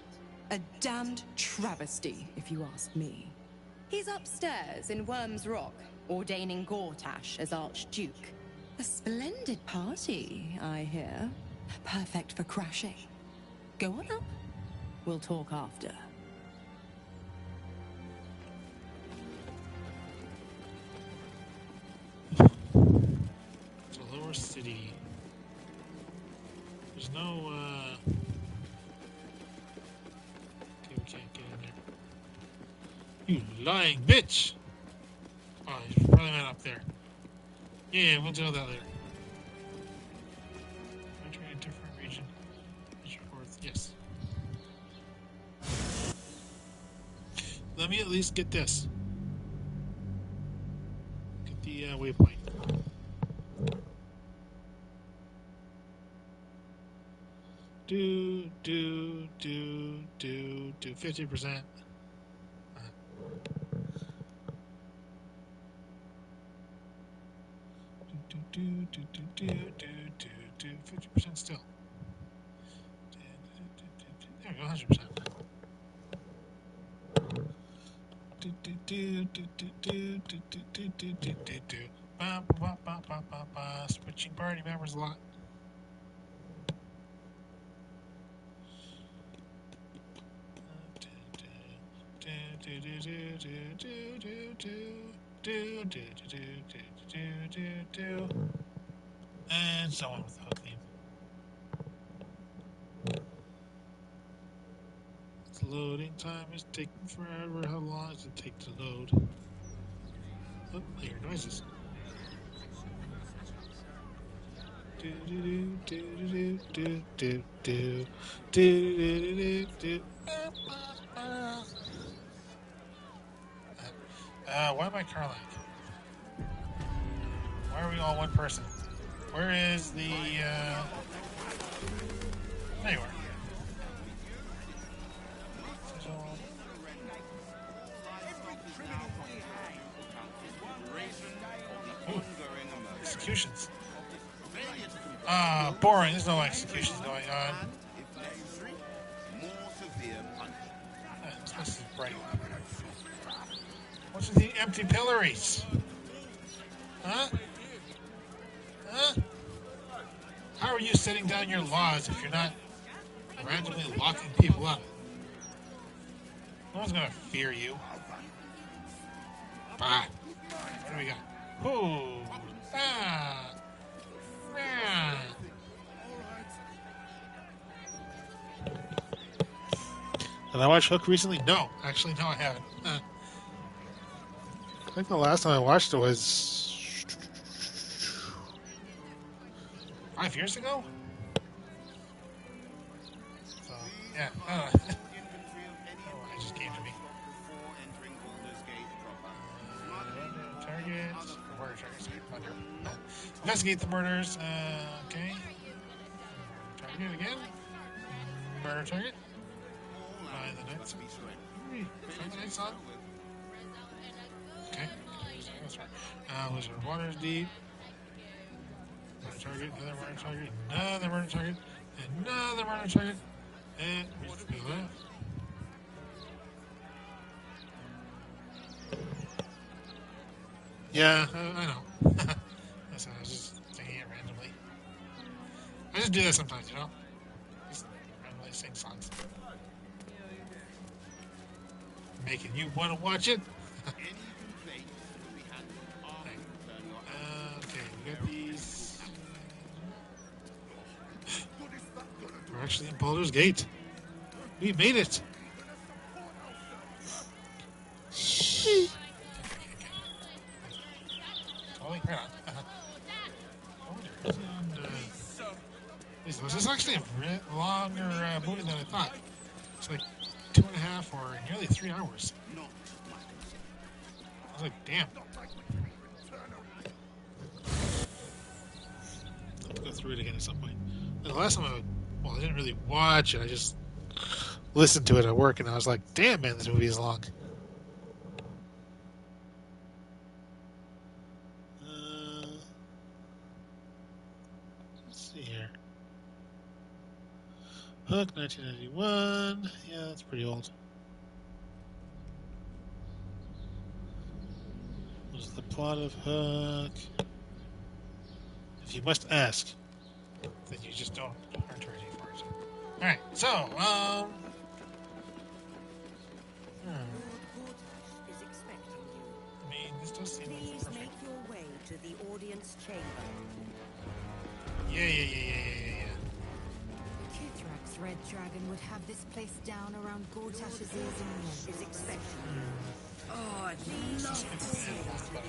A damned travesty, if you ask me. He's upstairs in Worm's Rock, ordaining Gortash as Archduke. A splendid party, I hear. Perfect for crashing. Go on up. We'll talk after. The lower city. There's no, okay, we can't get in there. You lying bitch! Oh, he's probably not up there. Yeah, we'll deal with that later. Entering a different region. Yes. Let me at least get this. Get the waypoint. Do 50%. Do 50% still. There we go, 100%. Switching party members a lot. And so on with the hook theme. Its loading time is taking forever. How long does it take to load? Oh, I hear noises. Why am I car like? Why are we all one person? Where is the, there you are. Ooh, executions. Boring. There's no executions going on. This place is bright. What's with the empty pillories? Huh? Huh? How are you setting down your laws if you're not randomly locking people up? No one's gonna fear you. Bah. What do we got? Ooh. Ah. Ah. Did I watch Hook recently? No. Actually, no, I haven't. I think the last time I watched it was 5 years ago? So, yeah. Oh, it just came to me. Target. Murder targets. No. Investigate the murders. Okay. Target again. Murder target. By the Knights. Find the Knights on. Okay. That's right. Lizard Waters Deep. Murder target. Another murder target. Another murder target. Another murder target. And we just do that. Yeah, I know. Listen, I was just singing it randomly. I just do that sometimes, you know? Just randomly sing songs. Making you want to watch it? Okay, we got these. We're actually in Baldur's Gate. We made it. Totally, right on. This is actually a longer movie than I thought. It's like 2.5 or nearly 3 hours. I was like, damn. I'll have to go through it again at some point. The last time I didn't really watch it. I just listened to it at work, and I was like, damn, man, this movie is long. Let's see here. Hook, 1991. Yeah, that's pretty old. What was the plot of Hook? If you must ask, then you just aren't ready for it. Alright, so, I mean, this does seem like Please perfect. make your way to the audience chamber. Yeah. Kithrak's red dragon would have this place down around Gortash's ears and nose. Is expected. Oh, I'd love to see that.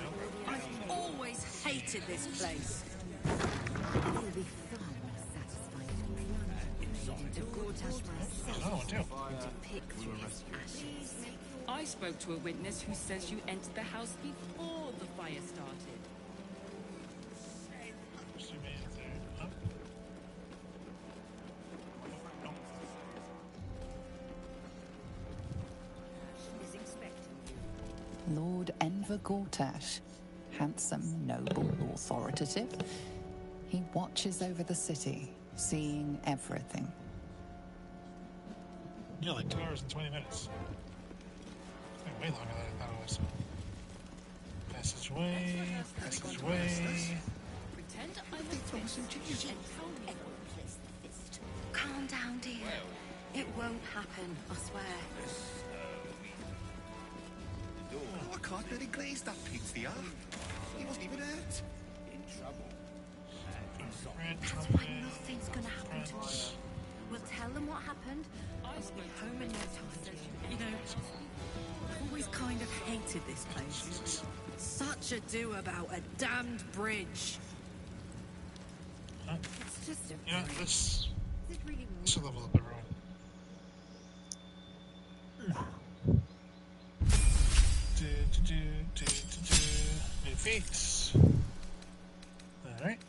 I've always hated this place. It'll be far more satisfying to Gortash myself and to pick through his ashes. I spoke to a witness who says you entered the house before the fire started. Lord Enver Gortash, handsome, noble, authoritative. He watches over the city, seeing everything. Yeah, like 2 hours and 20 minutes. It's like way longer than I thought it was. Passageway. Pretend I'm a bitch and tell me. Calm down, dear. It won't happen, I swear. Oh, I can't really glaze that pig's the eye. He wasn't even hurt. In trouble. That's why nothing's gonna happen to us. We'll tell them what happened. I spoke home in no time. You know, I've always kind of hated this place. Such ado about a damned bridge. It's just a Yeah, let's really level up everyone. New feats. Alright.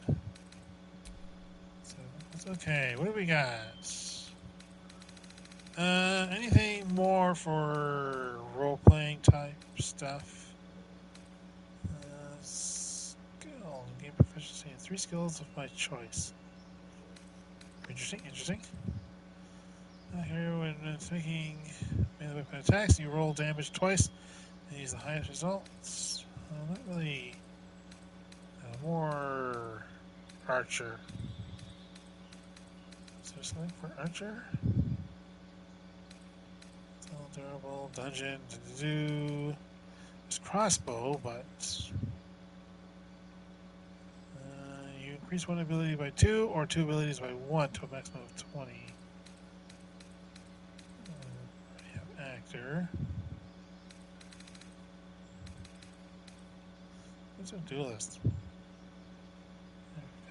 So that's okay. What do we got? Anything more for role-playing type stuff? Skill. Game proficiency. 3 skills of my choice. Interesting. Here, when making melee weapon attacks, you roll damage twice and use the highest results. Not really. More archer. Is there something for archer? It's all durable. Dungeon. There's crossbow, but you increase one ability by 2 or 2 abilities by 1 to a maximum of 20. We have actor. What's a duelist? You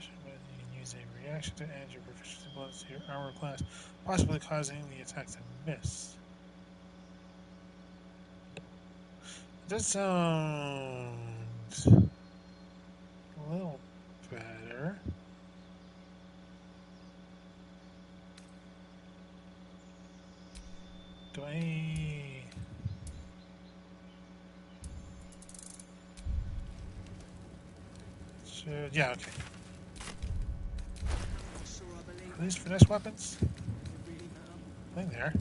can use a reaction to add your proficiency bonus to your armor class, possibly causing the attack to miss. It does sound a little better. Do I... Yeah, okay. Are these finesse weapons? I think they are.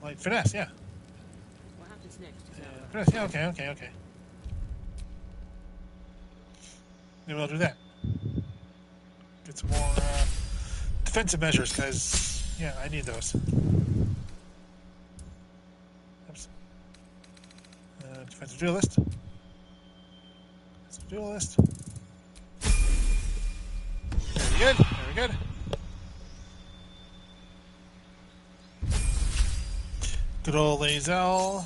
Like finesse, yeah. What happens next? Finesse, yeah, okay. Maybe I'll do that. Get some more defensive measures, because, yeah, I need those. Oops. Defensive duelist. Very good. Good old Lazel.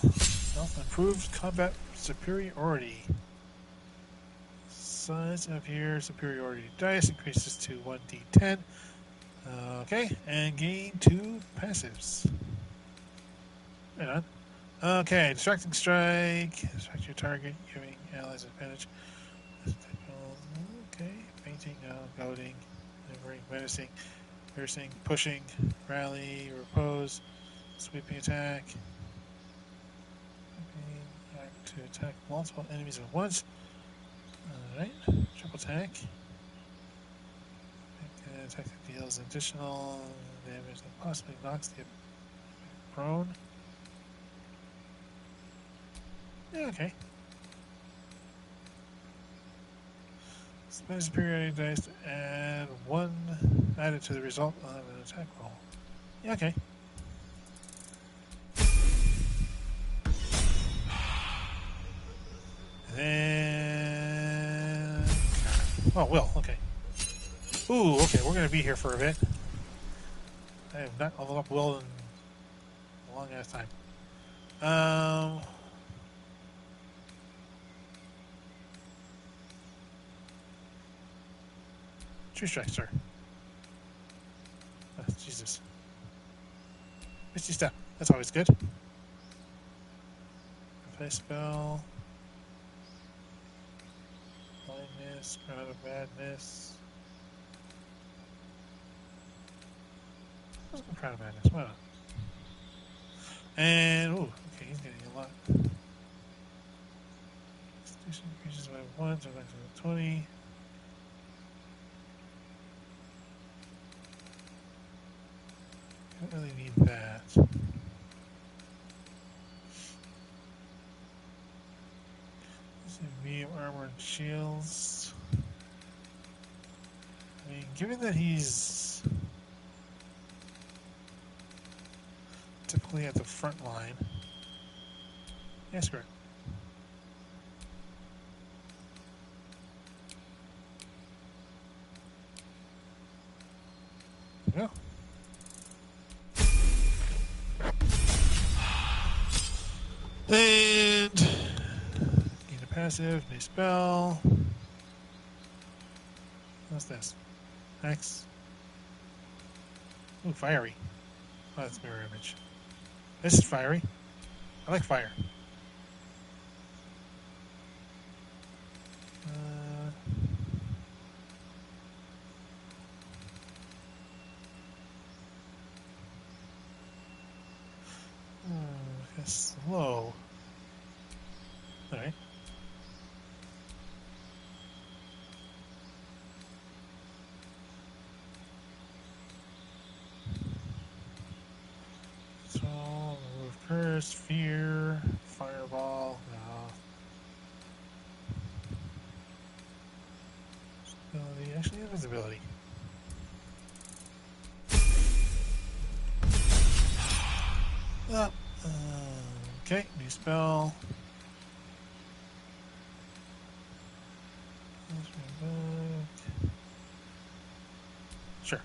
Improved combat superiority. Size of your superiority dice increases to 1d10. Okay, and gain 2 passives. Right on. Okay, distracting strike. Distract your target, giving allies advantage. Okay, fainting, goading, maneuvering, menacing, piercing, pushing, rally, repose, sweeping attack. Act to attack multiple enemies at once. Alright, triple attack. Attack that deals additional damage that possibly knocks the prone. Yeah, okay. Spend superiority dice to add 1 added to the result of an attack roll. Yeah, okay. Then... Oh, Will, okay. Ooh, okay, we're going to be here for a bit. I have not leveled up Will in a long ass time. True strike, sir. Oh, Jesus. Misty step. That's always good. Play spell. Blindness. Crown of madness. Let's go Crown of madness. Why not? And ooh, okay, he's getting a lot. Constitution increases by 1, so back to 20. Don't really need that. Medium armor and shields. I mean, given that he's typically at the front line. Yeah, screw it. There we go. And gain a passive, new spell. What's this? X. Ooh, fiery. Oh, that's mirror image. This is fiery. I like fire. It's slow. Alright. So, remove curse, fear, fireball. No. Ability. Actually, invisibility. Okay, new spell. Sure.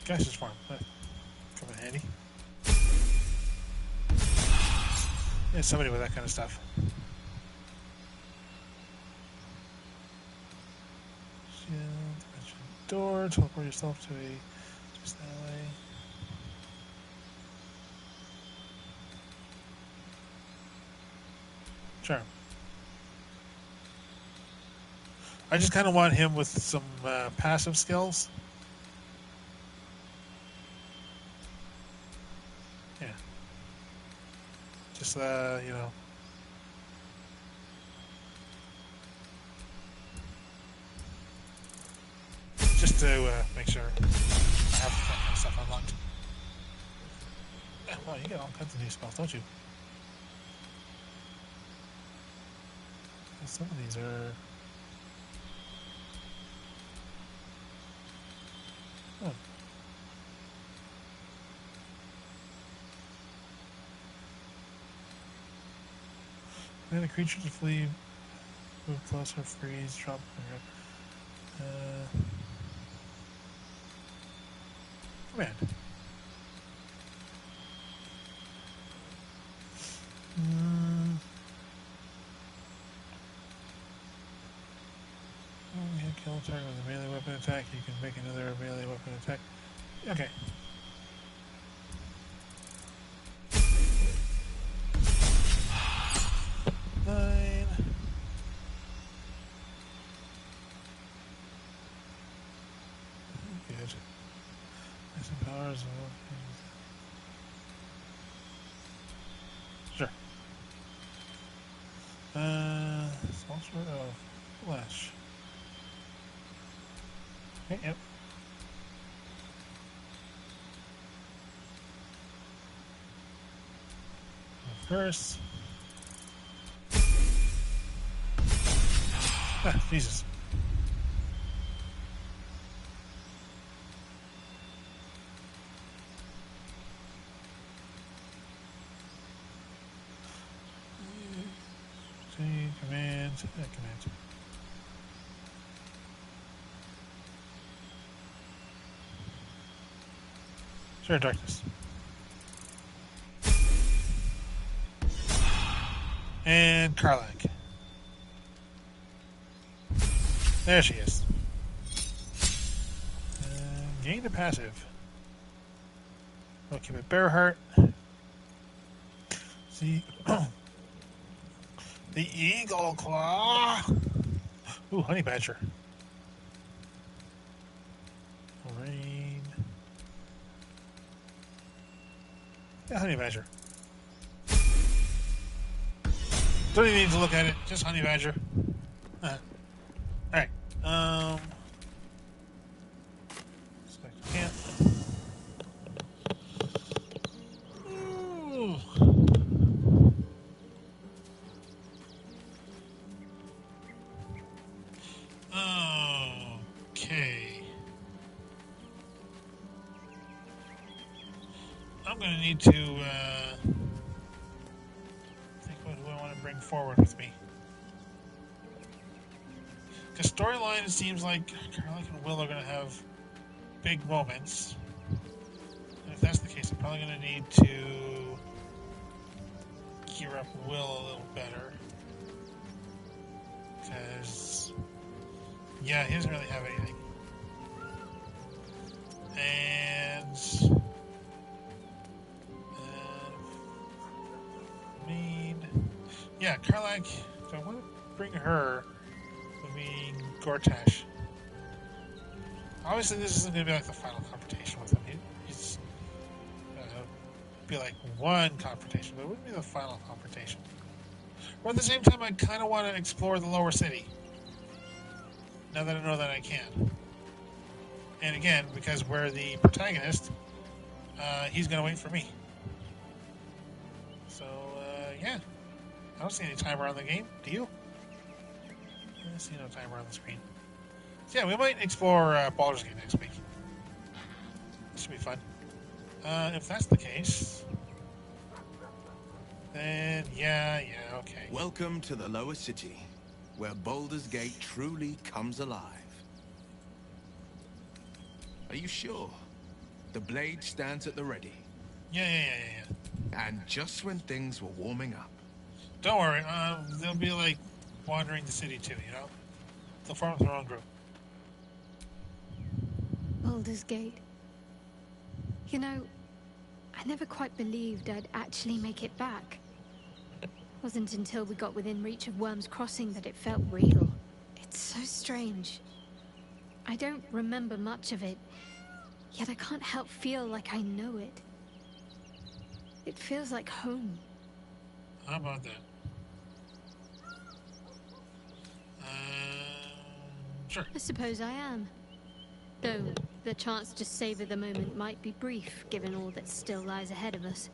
Gaseous form. That come in handy. Yeah, somebody with that kind of stuff. Shield, door, teleport yourself to a just that way. Sure. I just kind of want him with some passive skills. Yeah. Just, you know. Just to make sure I have that kind of stuff unlocked. Yeah, well, you get all kinds of new spells, don't you? Some of these are... Oh. Command a creature to flee, move closer, freeze, drop. Command. You can kill a target with a melee weapon attack. You can make another melee weapon attack. Okay. Nine. Good. Some powers. Sure. Small sort of flesh. Okay, yep. First. Ah, Jesus. Command. Command. Sure, darkness. And Karlak. There she is. Gain a passive. Okay, but Bearheart. See. The Eagle Claw. Ooh, Honey Badger. Rain. Yeah, Honey Badger. Don't even need to look at it. Just Honey Badger. Alright. Select camp. Ooh. Okay. I'm going to need to think what do I want to bring forward with me. Because storyline, it seems like Karlak and Will are going to have big moments. And if that's the case, I'm probably going to need to gear up Will a little better. Because, yeah, he doesn't really have anything. And yeah, Karlak, so I want to bring her with me, Gortash. Obviously, this isn't going to be like the final confrontation with him. He's be like one confrontation, but it wouldn't be the final confrontation. Or at the same time, I kind of want to explore the lower city. Now that I know that I can. And again, because we're the protagonist, he's going to wait for me. So, yeah. I don't see any timer on the game. Do you? I see no timer on the screen. So yeah, we might explore Baldurs Gate next week. This should be fun. If that's the case, then yeah, okay. Welcome to the lower city, where Baldurs Gate truly comes alive. Are you sure? The blade stands at the ready. Yeah. And just when things were warming up. Don't worry, they'll be like wandering the city too, you know? They'll form their own group. Baldur's Gate. You know, I never quite believed I'd actually make it back. Wasn't until we got within reach of Worm's Crossing that it felt real. It's so strange. I don't remember much of it, yet I can't help feel like I know it. It feels like home. How about that? Sure. I suppose I am. Though the chance to savor the moment might be brief, given all that still lies ahead of us.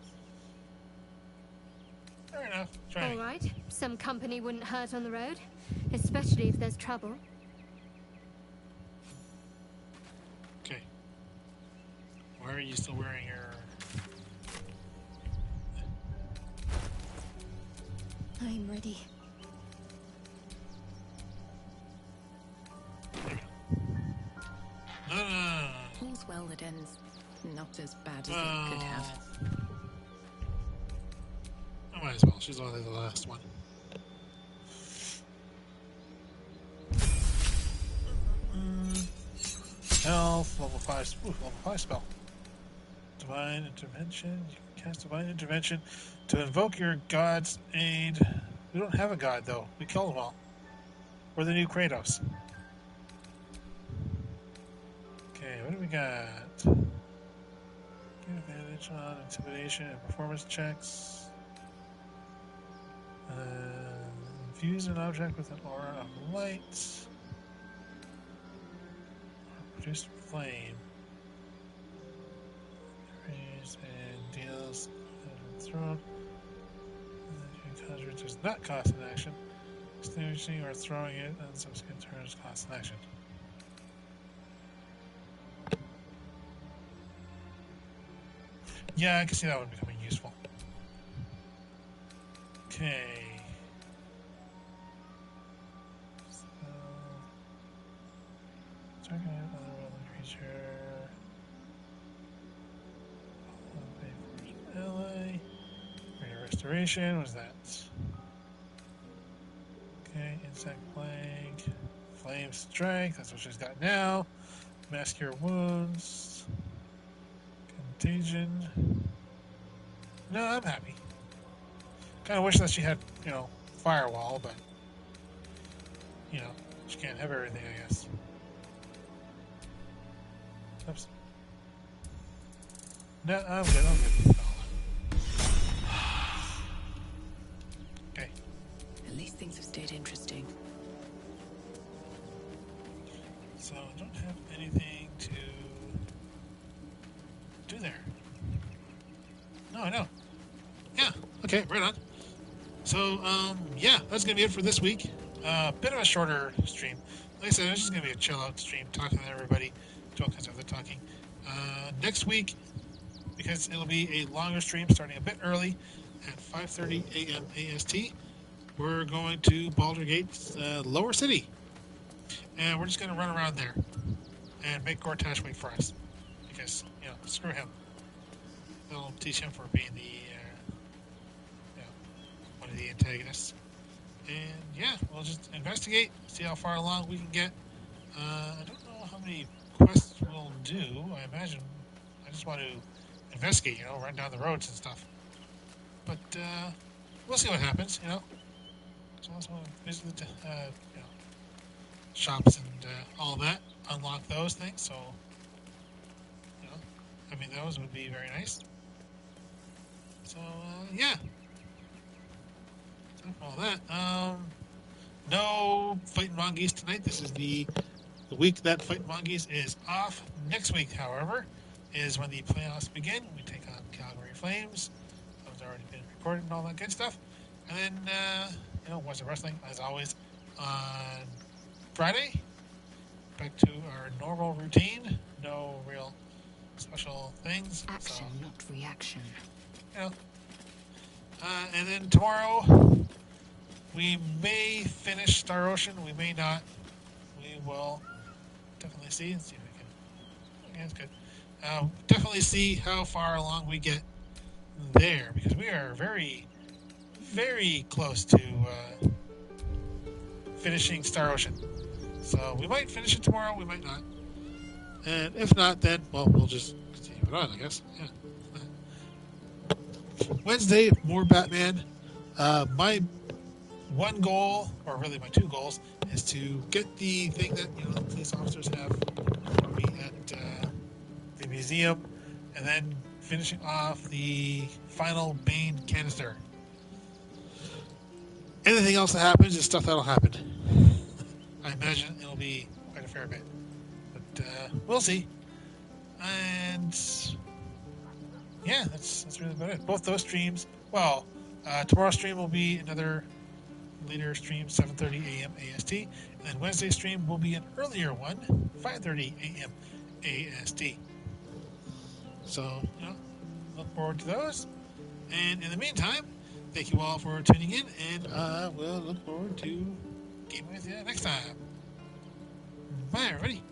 Fair enough. Try. All right. Some company wouldn't hurt on the road, especially if there's trouble. Okay. Why are you still wearing your... I'm ready. All's well that ends not as bad as it could have. Oh my Might as well. She's only the last one. Health, level 5. Ooh, level 5 spell. Divine Intervention. You can cast Divine Intervention to invoke your god's aid. We don't have a god, though. We killed them all. We're the new Kratos. Okay, what do we got? Get advantage on intimidation and performance checks. Infuse an object with an aura of light. Produce flame. Raise and deals thrown. Does not cost an action. Extinguishing or throwing it on subsequent turns costs an action. Yeah, I can see that one becoming useful. Okay. So, target another relevant creature. Ally. Restoration. What is that? Okay, insect plague. Flame strike. That's what she's got now. Mask your wounds. Contagion. No, I'm happy. Kind of wish that she had, firewall, but, she can't have everything, I guess. Oops. No, I'm good. Okay. At least things have stayed interesting. So, I don't have anything to do there. No, I don't. Yeah, okay, right on. So, yeah, that's going to be it for this week. Bit of a shorter stream. Like I said, it's just going to be a chill-out stream, talking to everybody, do all kinds of other talking. Next week, because it'll be a longer stream, starting a bit early, at 5:30 a.m. AST, we're going to Baldurs Gate, Lower City. And we're just going to run around there and make Gortash wait for us. Because, screw him. They'll teach him for being the one of the antagonists. And yeah, we'll just investigate, see how far along we can get. I don't know how many quests we'll do. I imagine I just want to investigate, run down the roads and stuff. But we'll see what happens, So let's visit the shops and all that, unlock those things. So those would be very nice. So yeah. All that. No Fighting Mongoose tonight. This is the week that Fighting Mongoose is off. Next week, however, is when the playoffs begin. We take on Calgary Flames. Those already been recorded and all that good stuff. And then, What's the Wrestling, as always, on Friday. Back to our normal routine. No real special things. Action, not reaction. And then tomorrow, we may finish Star Ocean. We may not. We will definitely see. Let's see if we can. Okay, that's good. Definitely see how far along we get there, because we are very, very close to finishing Star Ocean. So we might finish it tomorrow. We might not. And if not, then, well, we'll just continue it on, I guess. Yeah. Wednesday, more Batman. My one goal, or really my two goals, is to get the thing that the police officers have for me at the museum, and then finishing off the final Bane canister. Anything else that happens is stuff that'll happen. I imagine it'll be quite a fair bit, but we'll see. And yeah, that's really about it. Both those streams. Well, tomorrow's stream will be another later stream, 7:30 a.m. AST, and then Wednesday's stream will be an earlier one, 5:30 a.m. AST. So, look forward to those. And in the meantime, thank you all for tuning in, and we'll look forward to gaming with you next time. Bye, everybody.